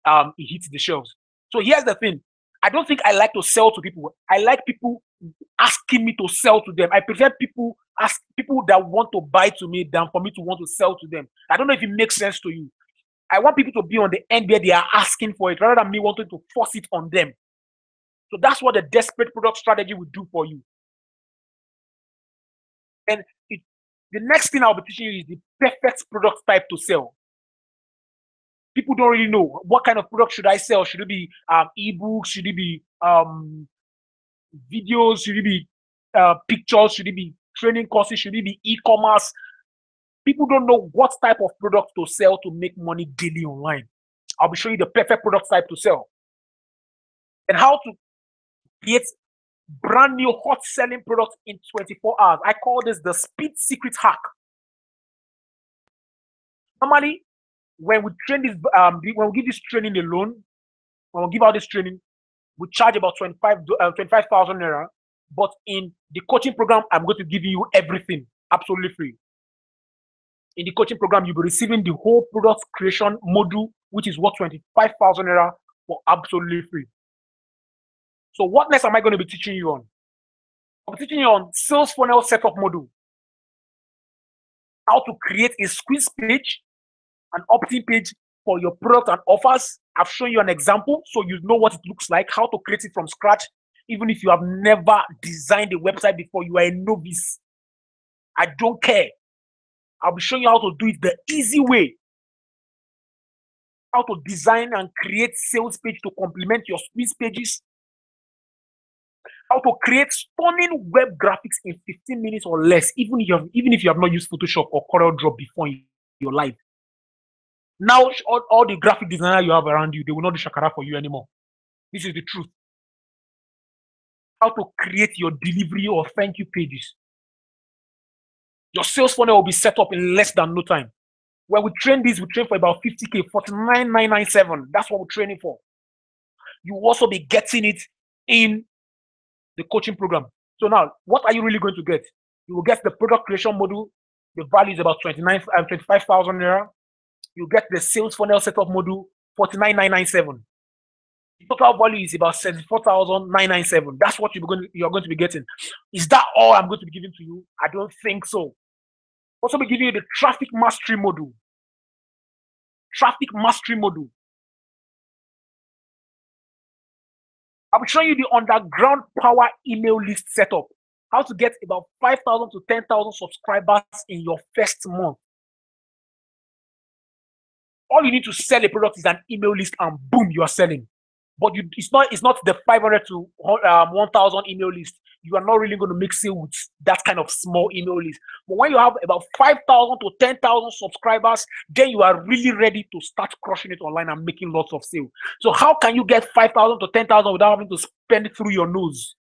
it hits the shelves. So here's the thing. I don't think I like to sell to people. I like people asking me to sell to them. I prefer people that want to buy to me than for me to want to sell to them. I don't know if it makes sense to you. I want people to be on the end where they are asking for it rather than me wanting to force it on them. So that's what the desperate product strategy will do for you. And the next thing I'll be teaching you is the perfect product type to sell. People don't really know what kind of product should I sell. Should it be ebooks? Should it be videos? Should it be pictures? Should it be training courses? Should it be e-commerce? People don't know what type of product to sell to make money daily online. I'll be showing you the perfect product type to sell and how to create brand new hot selling products in 24 hours. I call this the speed secret hack. Normally, when we train this, when we give this training alone, when we give out this training, we charge about 25,000 naira. But in the coaching program, I'm going to give you everything absolutely free. In the coaching program, you'll be receiving the whole product creation module, which is worth 25,000 naira for absolutely free. So what next am I going to be teaching you on? I'm teaching you on sales funnel setup module. How to create a squeeze page, an opt-in page for your product and offers. I've shown you an example so you know what it looks like, how to create it from scratch. Even if you have never designed a website before, you are a novice. I don't care. I'll be showing you how to do it the easy way. How to design and create sales page to complement your squeeze pages. How to create stunning web graphics in 15 minutes or less, even if you have not used Photoshop or CorelDRAW before in your life. Now, all the graphic designers you have around you, they will not do shakara for you anymore. This is the truth. How to create your delivery or thank you pages. Your sales funnel will be set up in less than no time. When we train this, we train for about 50K, 49,997. That's what we're training for. You will also be getting it in the coaching program. So now, what are you really going to get? You will get the product creation module. The value is about 25,000 naira. You get the sales funnel setup module, 49,997. The total value is about 74,997. That's what you're going to be getting. Is that all I'm going to be giving to you? I don't think so. Also be giving you the traffic mastery module. Traffic mastery module. I'll be showing you the underground power email list setup. How to get about 5,000 to 10,000 subscribers in your first month. All you need to sell a product is an email list, and boom, you are selling. But it's not the 500 to 1,000 email list. You are not really going to make sales with that kind of small email list. But when you have about 5,000 to 10,000 subscribers, then you are really ready to start crushing it online and making lots of sales. So how can you get 5,000 to 10,000 without having to spend it through your nose?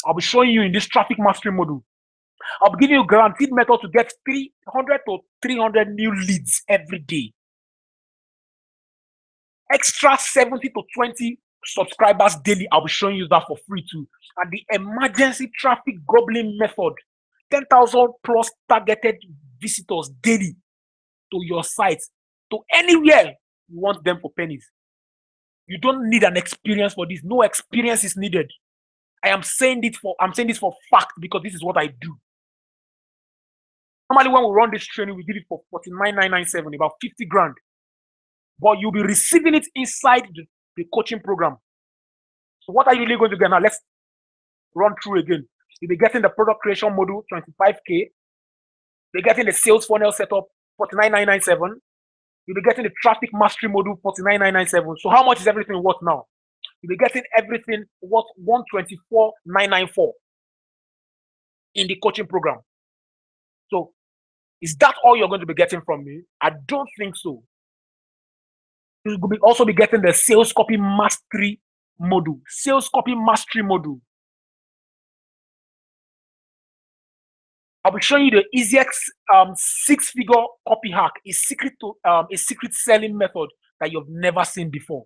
I'll be showing you in this traffic mastery module. I'll be giving you a guaranteed method to get 300 to 300 new leads every day. Extra 70 to 20 subscribers daily. I'll be showing you that for free too. And the emergency traffic gobbling method, 10,000 plus targeted visitors daily to your site, to anywhere you want them for pennies. You don't need an experience for this. No experience is needed. I'm saying this for fact because this is what I do. Normally, when we run this training, we did it for 49,997, about 50 grand. But you'll be receiving it inside the coaching program. So what are you really going to get now? Let's run through again. You'll be getting the product creation module, 25K. You're getting the sales funnel setup, 49,997. You'll be getting the traffic mastery module, 49,997. So how much is everything worth now? You'll be getting everything worth 124,994 in the coaching program. So is that all you're going to be getting from me? I don't think so. You'll also be getting the sales copy mastery module. Sales copy mastery module. I'll be showing you the easiest 6-figure copy hack, a secret selling method that you've never seen before.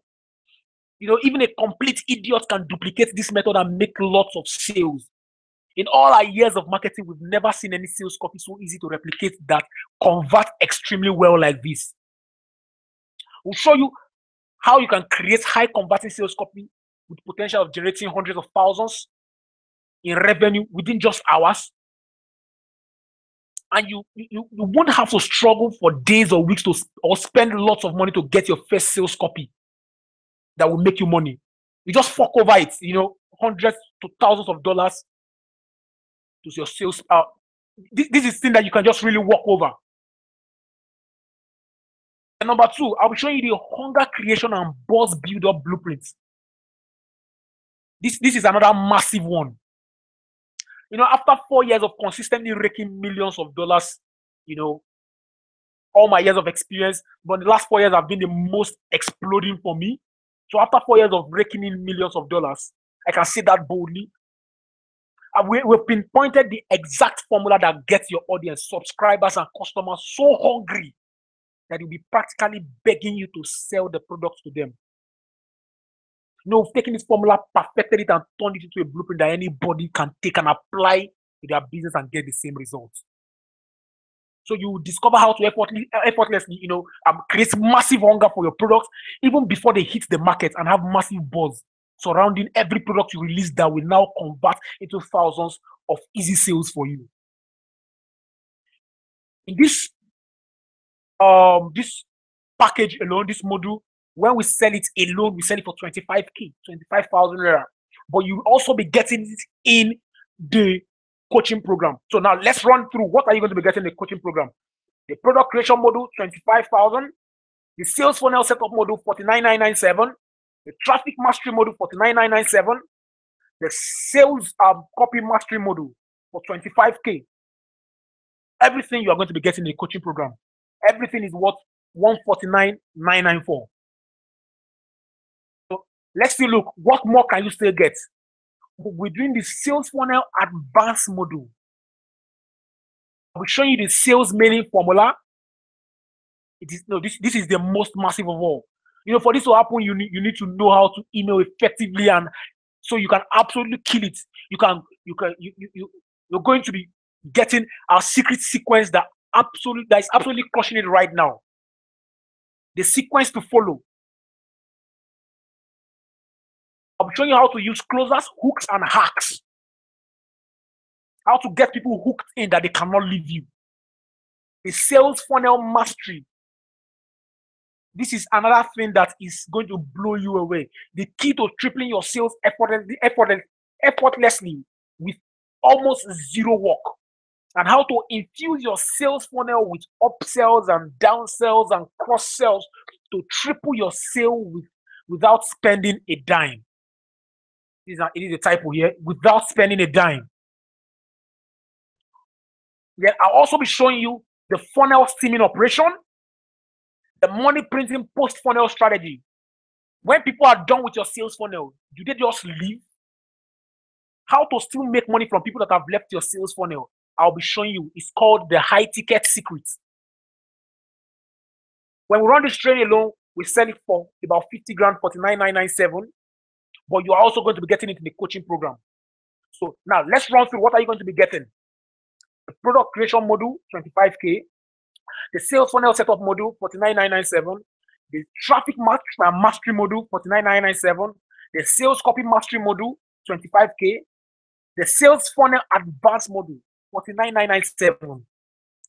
You know, even a complete idiot can duplicate this method and make lots of sales. In all our years of marketing, we've never seen any sales copy so easy to replicate that convert extremely well like this. We'll show you how you can create high converting sales copy with potential of generating hundreds of thousands in revenue within just hours. And you won't have to struggle for days or weeks or spend lots of money to get your first sales copy that will make you money. You just fork over it, you know, hundreds to thousands of dollars to your sales. This is thing that you can just really walk over. And number 2, I'll be showing you the hunger creation and buzz build-up blueprints. This is another massive one. You know, after 4 years of consistently raking millions of dollars, you know, all my years of experience, but the last 4 years have been the most exploding for me. So after 4 years of raking in millions of dollars, I can say that boldly. We've pinpointed the exact formula that gets your audience, subscribers, and customers so hungry that you'll be practically begging you to sell the products to them. You know, taking this formula, perfected it, and turned it into a blueprint that anybody can take and apply to their business and get the same results. So you discover how to effortlessly, you know, create massive hunger for your products even before they hit the market and have massive buzz surrounding every product you release that will now convert into thousands of easy sales for you. In this package alone, this module, when we sell it alone, we sell it for 25K, 25,000 naira. But you also be getting it in the coaching program. So now let's run through what are you going to be getting in the coaching program. The product creation module, 25,000. The sales funnel setup module, 49,997. The traffic mastery module, 49,997. The sales copy mastery module for 25K. Everything you are going to be getting in the coaching program. Everything is worth 149,994. So let's see, look, what more can you still get? We're doing the sales funnel advanced module. I'll be showing you the sales mailing formula. This is the most massive of all. You know, for this to happen, you need to know how to email effectively, and so you can absolutely kill it. You're going to be getting our secret sequence that is absolutely crushing it right now. The sequence to follow. I'll be showing you how to use closers, hooks, and hacks. How to get people hooked in that they cannot leave you. The sales funnel mastery. This is another thing that is going to blow you away. The key to tripling your sales effortlessly with almost zero work. And how to infuse your sales funnel with upsells and downsells and cross sells to triple your sale without spending a dime. It is a typo here. Without spending a dime. Then I'll also be showing you the funnel steaming operation, the money printing post funnel strategy. When people are done with your sales funnel, do they just leave? How to still make money from people that have left your sales funnel, I'll be showing you. It's called the high ticket secrets. When we run this training alone, we sell it for about 50 grand, 49,997. But you are also going to be getting it in the coaching program. So now let's run through what are you going to be getting. The product creation module, 25K. The sales funnel setup module, 49,997. The traffic mastery module, 49,997. The sales copy mastery module, 25K. The sales funnel advanced module, 49,997.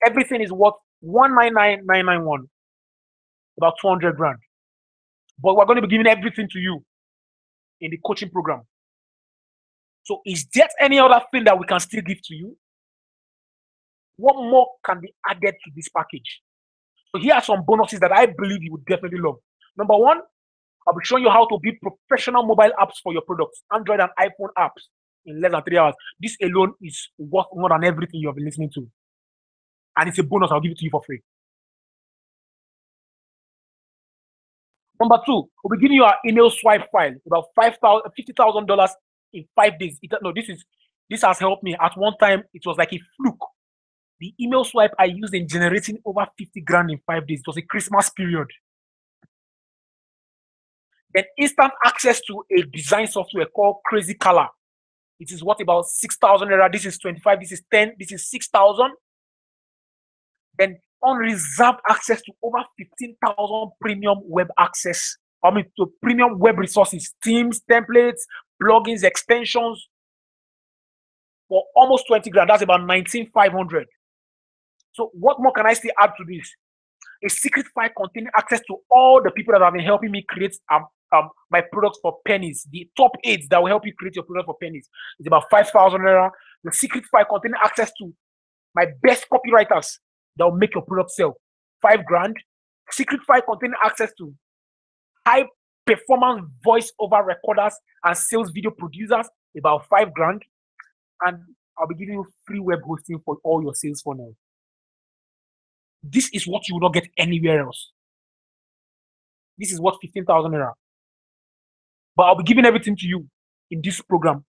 Everything is worth 199,991. About 200 grand. But we're going to be giving everything to you. in the coaching program. So is there any other thing that we can still give to you? What more can be added to this package? So here are some bonuses that I believe you would definitely love. Number one, I'll be showing you how to build professional mobile apps for your products, Android and iPhone apps in less than 3 hours. This alone is worth more than everything you have been listening to. And it's a bonus. I'll give it to you for free. Number two, we'll be giving you our email swipe file, about $50,000 in 5 days. This has helped me. At one time, it was like a fluke. The email swipe I used in generating over 50 grand in 5 days. It was a Christmas period. Then instant access to a design software called Crazy Color. It is what, about 6,000 naira. This is 25. This is 10. This is 6,000. Then unreserved access to over 15,000 premium web access. To premium web resources, themes, templates, plugins, extensions for almost 20 grand. That's about 19,500. So what more can I still add to this? A secret file containing access to all the people that have been helping me create my products for pennies. The top 8 that will help you create your product for pennies. It's about 5,000 naira. The secret file containing access to my best copywriters that will make your product sell, 5 grand. Secret file containing access to high performance voice over recorders and sales video producers, about 5 grand. And I'll be giving you free web hosting for all your sales funnels. This is what you will not get anywhere else. This is what 15,000 naira. But I'll be giving everything to you in this program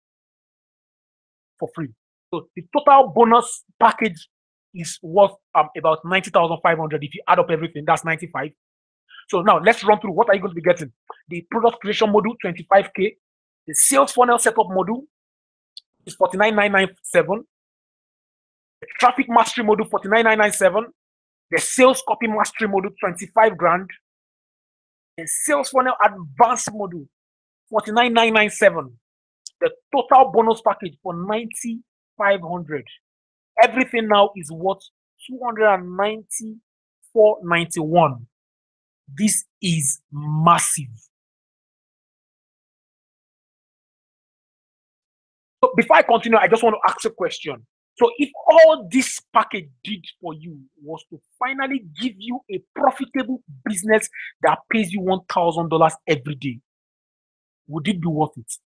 for free. So the total bonus package is worth about 90,500. If you add up everything, that's 95. So now let's run through what are you going to be getting. The product creation module, 25K. The sales funnel setup module is 49,997. The traffic mastery module, 49,997. The sales copy mastery module, 25 grand. The sales funnel advanced module, 49,997. The total bonus package for 90,500. Everything now is worth 294.91. This is massive. So before I continue, I just want to ask a question. So if all this package did for you was to finally give you a profitable business that pays you $1,000 every day, would it be worth it?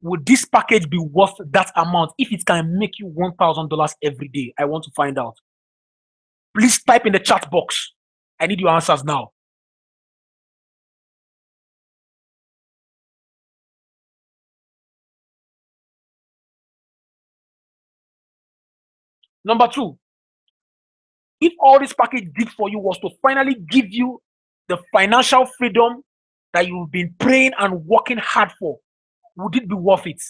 Would this package be worth that amount if it can make you $1,000 every day? I want to find out. Please type in the chat box. I need your answers now. Number two, if all this package did for you was to finally give you the financial freedom that you've been praying and working hard for, would it be worth it?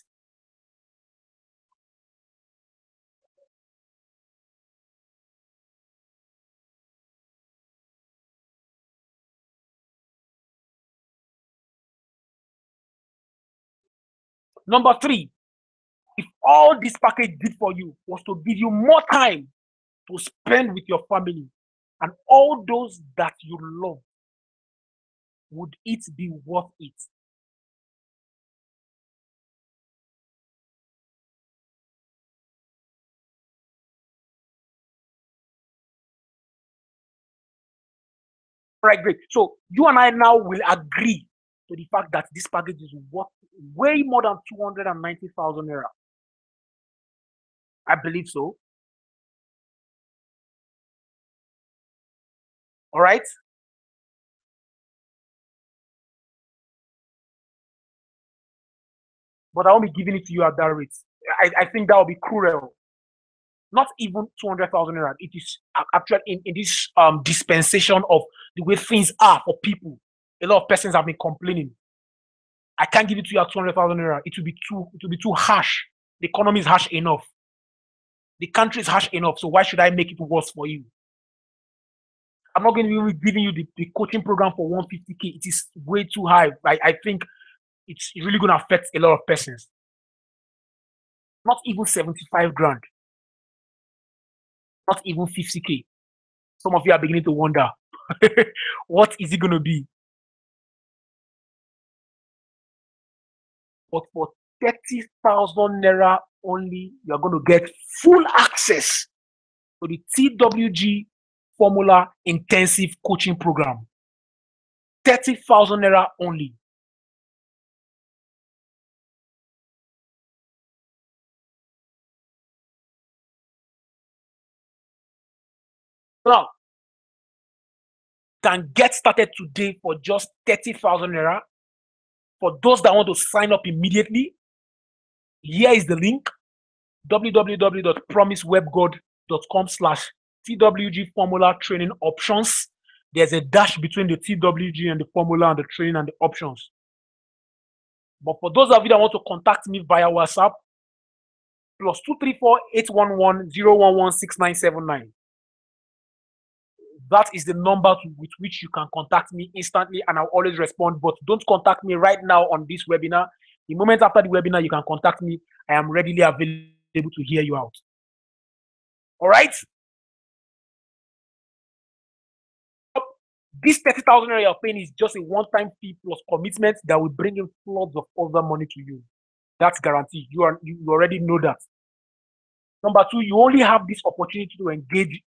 Number three, if all this package did for you was to give you more time to spend with your family and all those that you love, would it be worth it? Right, great. So you and I now will agree to the fact that this package is worth way more than 290,000 naira. I believe so. All right. But I won't be giving it to you at that rate. I think that would be cruel. Not even 200,000 naira. It is actually in this dispensation of the way things are for people. A lot of persons have been complaining. I can't give it to you at 200,000 naira. It will be too harsh. The economy is harsh enough. The country is harsh enough. So why should I make it worse for you? I'm not going to be giving you the coaching program for 150K. It is way too high. I think it's really going to affect a lot of persons. Not even 75 grand. Not even 50K. Some of you are beginning to wonder, What is it going to be? But for 30,000 naira only, you're going to get full access to the TWG-Formula Intensive Coaching Program. 30,000 naira only. Now, can get started today for just 30,000 naira. For those that want to sign up immediately, here is the link: www.promisewebgod.com/TWG-Formula Training Options. There's a dash between the TWG and the formula and the training and the options. But for those of you that want to contact me via WhatsApp, +234 811 011 6979. That is the number with which you can contact me instantly, and I'll always respond. But don't contact me right now on this webinar. The moment after the webinar, you can contact me. I am readily available to hear you out. All right? This 30,000 naira you're paying is just a one-time fee plus commitment that will bring in floods of other money to you. That's guaranteed. You already know that. Number two, you only have this opportunity to engage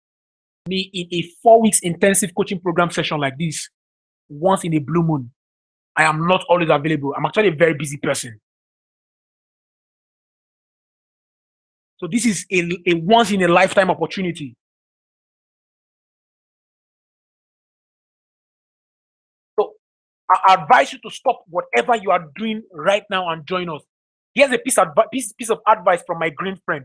me in a 4 weeks intensive coaching program session like this once in a blue moon. I am not always available. I'm actually a very busy person. So this is a once in a lifetime opportunity. So I advise you to stop whatever you are doing right now and join us. Here's a piece of advice from my green friend.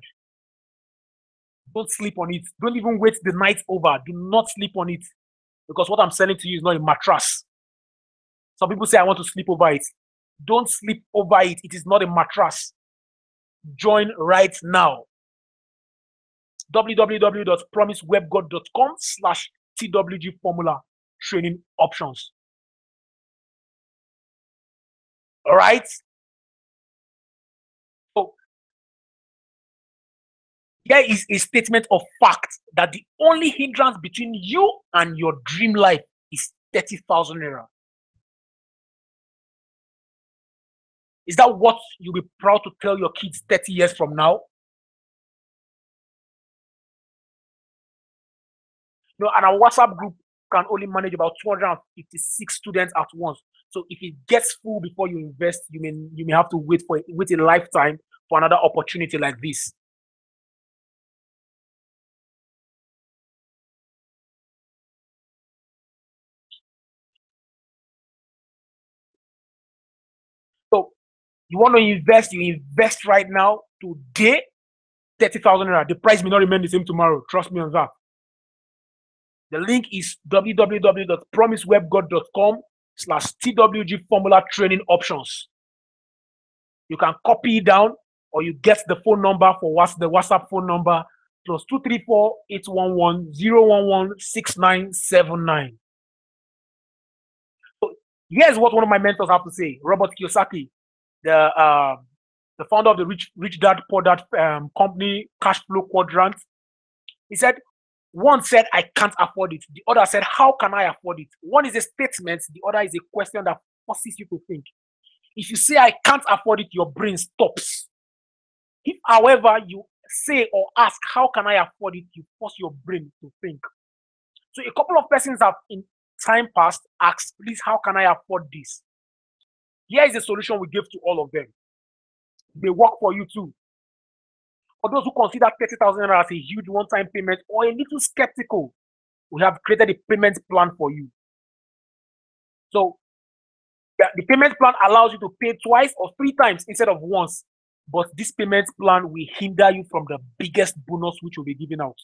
Don't sleep on it. Don't even wait the night over. Do not sleep on it, because what I'm selling to you is not a mattress. Some people say I want to sleep over it. Don't sleep over it. It is not a mattress. Join right now. www.promisewebgod.com/TWG-Formula Training Options. All right. So here is a statement of fact that the only hindrance between you and your dream life is 30,000 naira. Is that what you'll be proud to tell your kids 30 years from now? No, and our WhatsApp group can only manage about 256 students at once. So if it gets full before you invest, you may have to wait a lifetime for another opportunity like this. So you want to invest, you invest right now, today, 30,000 naira. The price may not remain the same tomorrow. Trust me on that. The link is www.promisewebgod.com/TWG-Formula Training Options. You can copy it down, or you get the phone number for the WhatsApp phone number, +234 811 011 6979. So here's what one of my mentors have to say. Robert Kiyosaki, the founder of the Rich Dad Poor Dad company cash flow quadrant. He said, one said, I can't afford it. The other said, how can I afford it? One is a statement, the other is a question that forces you to think. If you say, I can't afford it, your brain stops. If, however, you say or ask, how can I afford it, you force your brain to think. So a couple of persons have in time past asked, please, how can I afford this? Here is the solution we give to all of them. They work for you too. For those who consider 30,000 naira as a huge one-time payment or a little skeptical, we have created a payment plan for you. So the payment plan allows you to pay twice or 3 times instead of once. But this payment plan will hinder you from the biggest bonus which will be given out.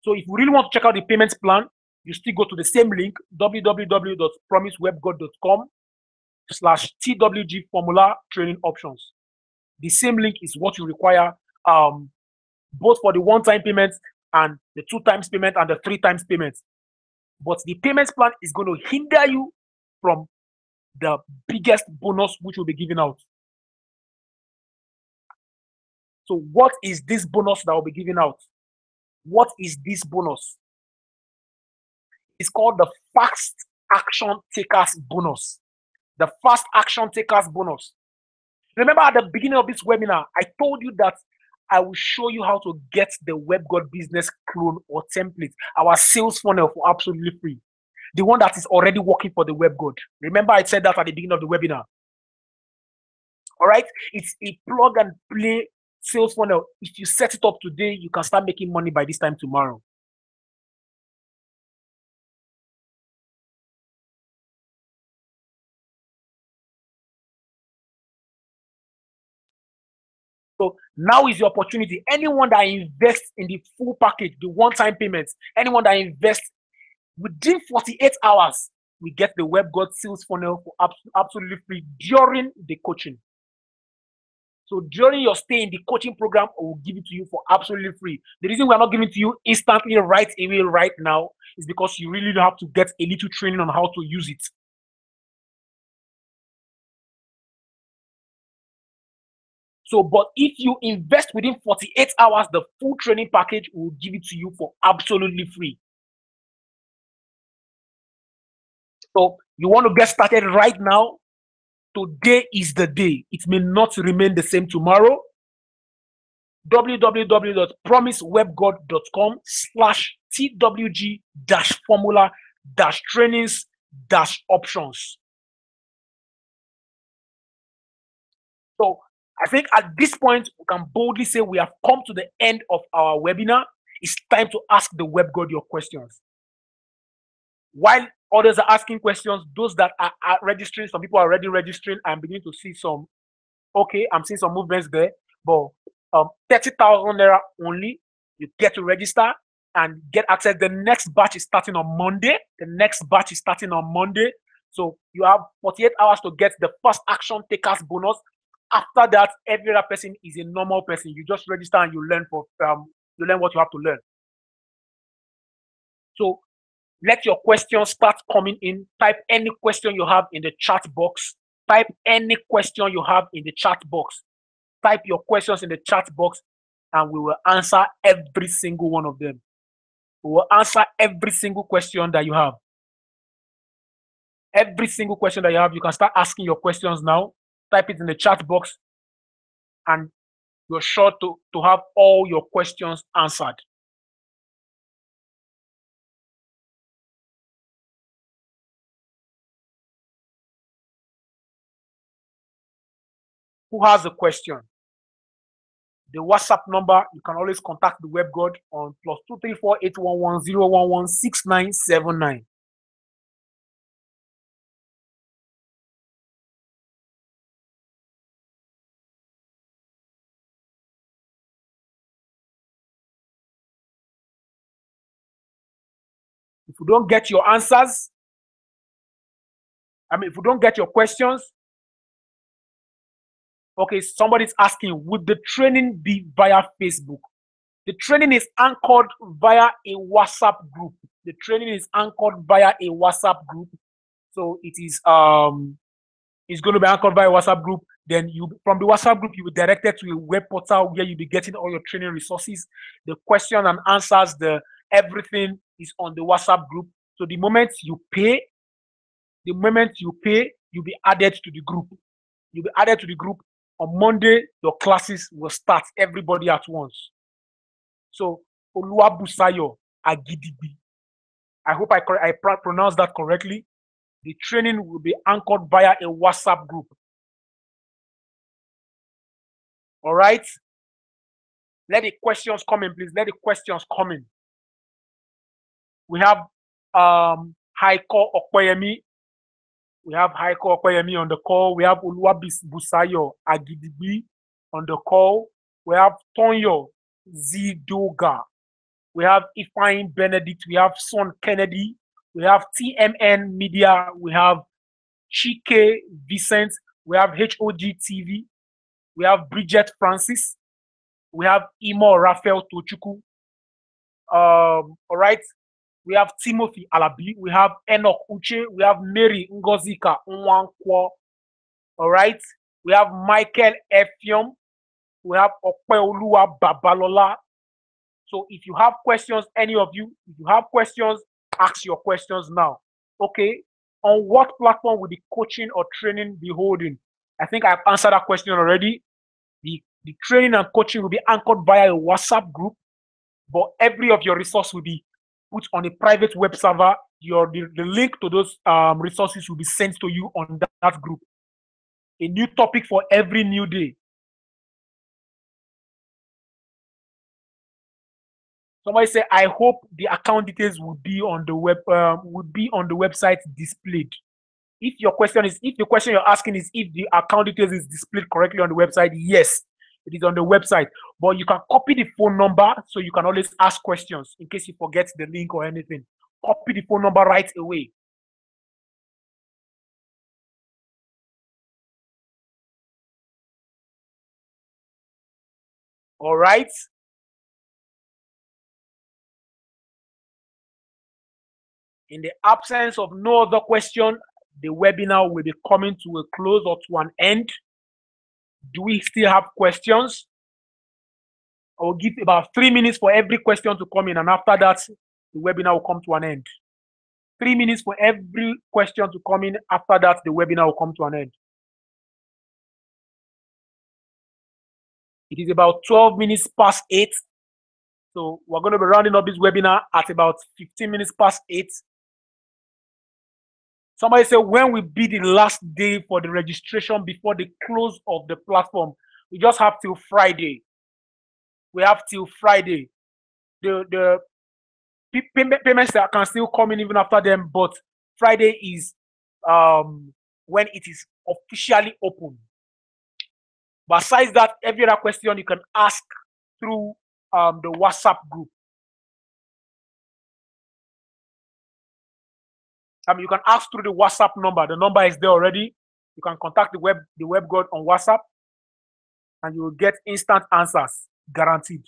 So if you really want to check out the payment plan, you still go to the same link, www.promisewebgod.com/TWG-Formula Training Options. The same link is what you require both for the one-time payments and the 2 times payment and the 3 times payment. But the payment plan is going to hinder you from the biggest bonus which will be given out. So what is this bonus that will be given out? What is this bonus? It's called the Fast Action Takers Bonus. The Fast Action Takers Bonus. Remember at the beginning of this webinar, I told you that I will show you how to get the WebGod business clone or template, our sales funnel for absolutely free. The one that is already working for the WebGod. Remember I said that at the beginning of the webinar. All right, it's a plug and play sales funnel. If you set it up today, you can start making money by this time tomorrow. So now is your opportunity. Anyone that invests in the full package, the one-time payments, anyone that invests within 48 hours, we get the WebGod sales funnel for absolutely free during the coaching. So during your stay in the coaching program, I will give it to you for absolutely free. The reason we're not giving it to you instantly right away right now is because you really have to get a little training on how to use it. So, but if you invest within 48 hours, the full training package will give it to you for absolutely free. So you want to get started right now? Today is the day. It may not remain the same tomorrow. www.promisewebgod.com/TWG-Formula-trainings-options. So I think at this point, we can boldly say we have come to the end of our webinar. It's time to ask the WebGod your questions. While others are asking questions, those that are registering, some people are already registering. I'm beginning to see some, okay, I'm seeing some movements there, but 30,000 naira only, you get to register and get access. The next batch is starting on Monday. So you have 48 hours to get the first action takers bonus. After that, every other person is a normal person. You just register and you learn what you have to learn. So let your questions start coming in. Type any question you have in the chat box. Type any question you have in the chat box. Type your questions in the chat box and we will answer every single one of them. We will answer every single question that you have. Every single question that you have, you can start asking your questions now. Type it in the chat box and you're sure to have all your questions answered. Who has a question? The WhatsApp number, you can always contact the WebGod on +234 811 011 6979. If you don't get your answers, if you don't get your questions, okay, somebody's asking, would the training be via Facebook? The training is anchored via a WhatsApp group. The training is anchored via a WhatsApp group. So it is it's going to be anchored by a WhatsApp group. Then from the WhatsApp group, you'll be directed to a web portal where you'll be getting all your training resources. The question and answers, everything is on the WhatsApp group. So the moment you pay, you'll be added to the group. You'll be added to the group. On Monday, your classes will start, everybody at once. So, Oluwabusayo Agidigbi. I hope I pronounced that correctly. The training will be anchored via a WhatsApp group. All right? Let the questions come in, please. Let the questions come in. We have Haiko Okoyemi. We have Haiko Okoyemi on the call. We have Oluwabusayo Agidigbi on the call. We have Tonyo Zidoga. We have Ifeanyi Benedict. We have Son Kennedy. We have TMN Media. We have Chike Vincent. We have HOG TV. We have Bridget Francis. We have Imo Raphael Tochukwu. All right. We have Timothy Alabi. We have Enoch Uche. We have Mary Ngozika Nwankwo. All right. We have Michael Effium. We have Opeoluwa Babalola. So if you have questions, any of you, if you have questions, ask your questions now. Okay, on what platform will the coaching or training be holding? I think I've answered that question already. The training and coaching will be anchored via a WhatsApp group, but every of your resource will be put on a private web server. The link to those resources will be sent to you on that group. A new topic for every new day. Somebody say, I hope the account details will be on the website displayed. If the question you're asking is if the account details is displayed correctly on the website, yes, it is on the website. But you can copy the phone number so you can always ask questions in case you forget the link or anything. Copy the phone number right away. All right. In the absence of no other question, the webinar will be coming to a close or to an end. Do we still have questions? I will give about 3 minutes for every question to come in, and after that, the webinar will come to an end. 3 minutes for every question to come in. After that, the webinar will come to an end. It is about 12 minutes past 8. So we're going to be rounding up this webinar at about 15 minutes past 8. Somebody said, when will be the last day for the registration before the close of the platform? We just have till Friday. We have till Friday. The payments that can still come in even after them, but Friday is when it is officially open. Besides that, every other question you can ask through the WhatsApp group. You can ask through the WhatsApp number. The number is there already. You can contact the WebGod on WhatsApp, and you will get instant answers, guaranteed.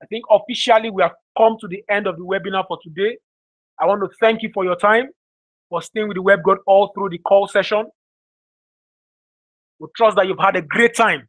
I think officially we have come to the end of the webinar for today. I want to thank you for your time, for staying with the WebGod all through the call session. We trust that you've had a great time.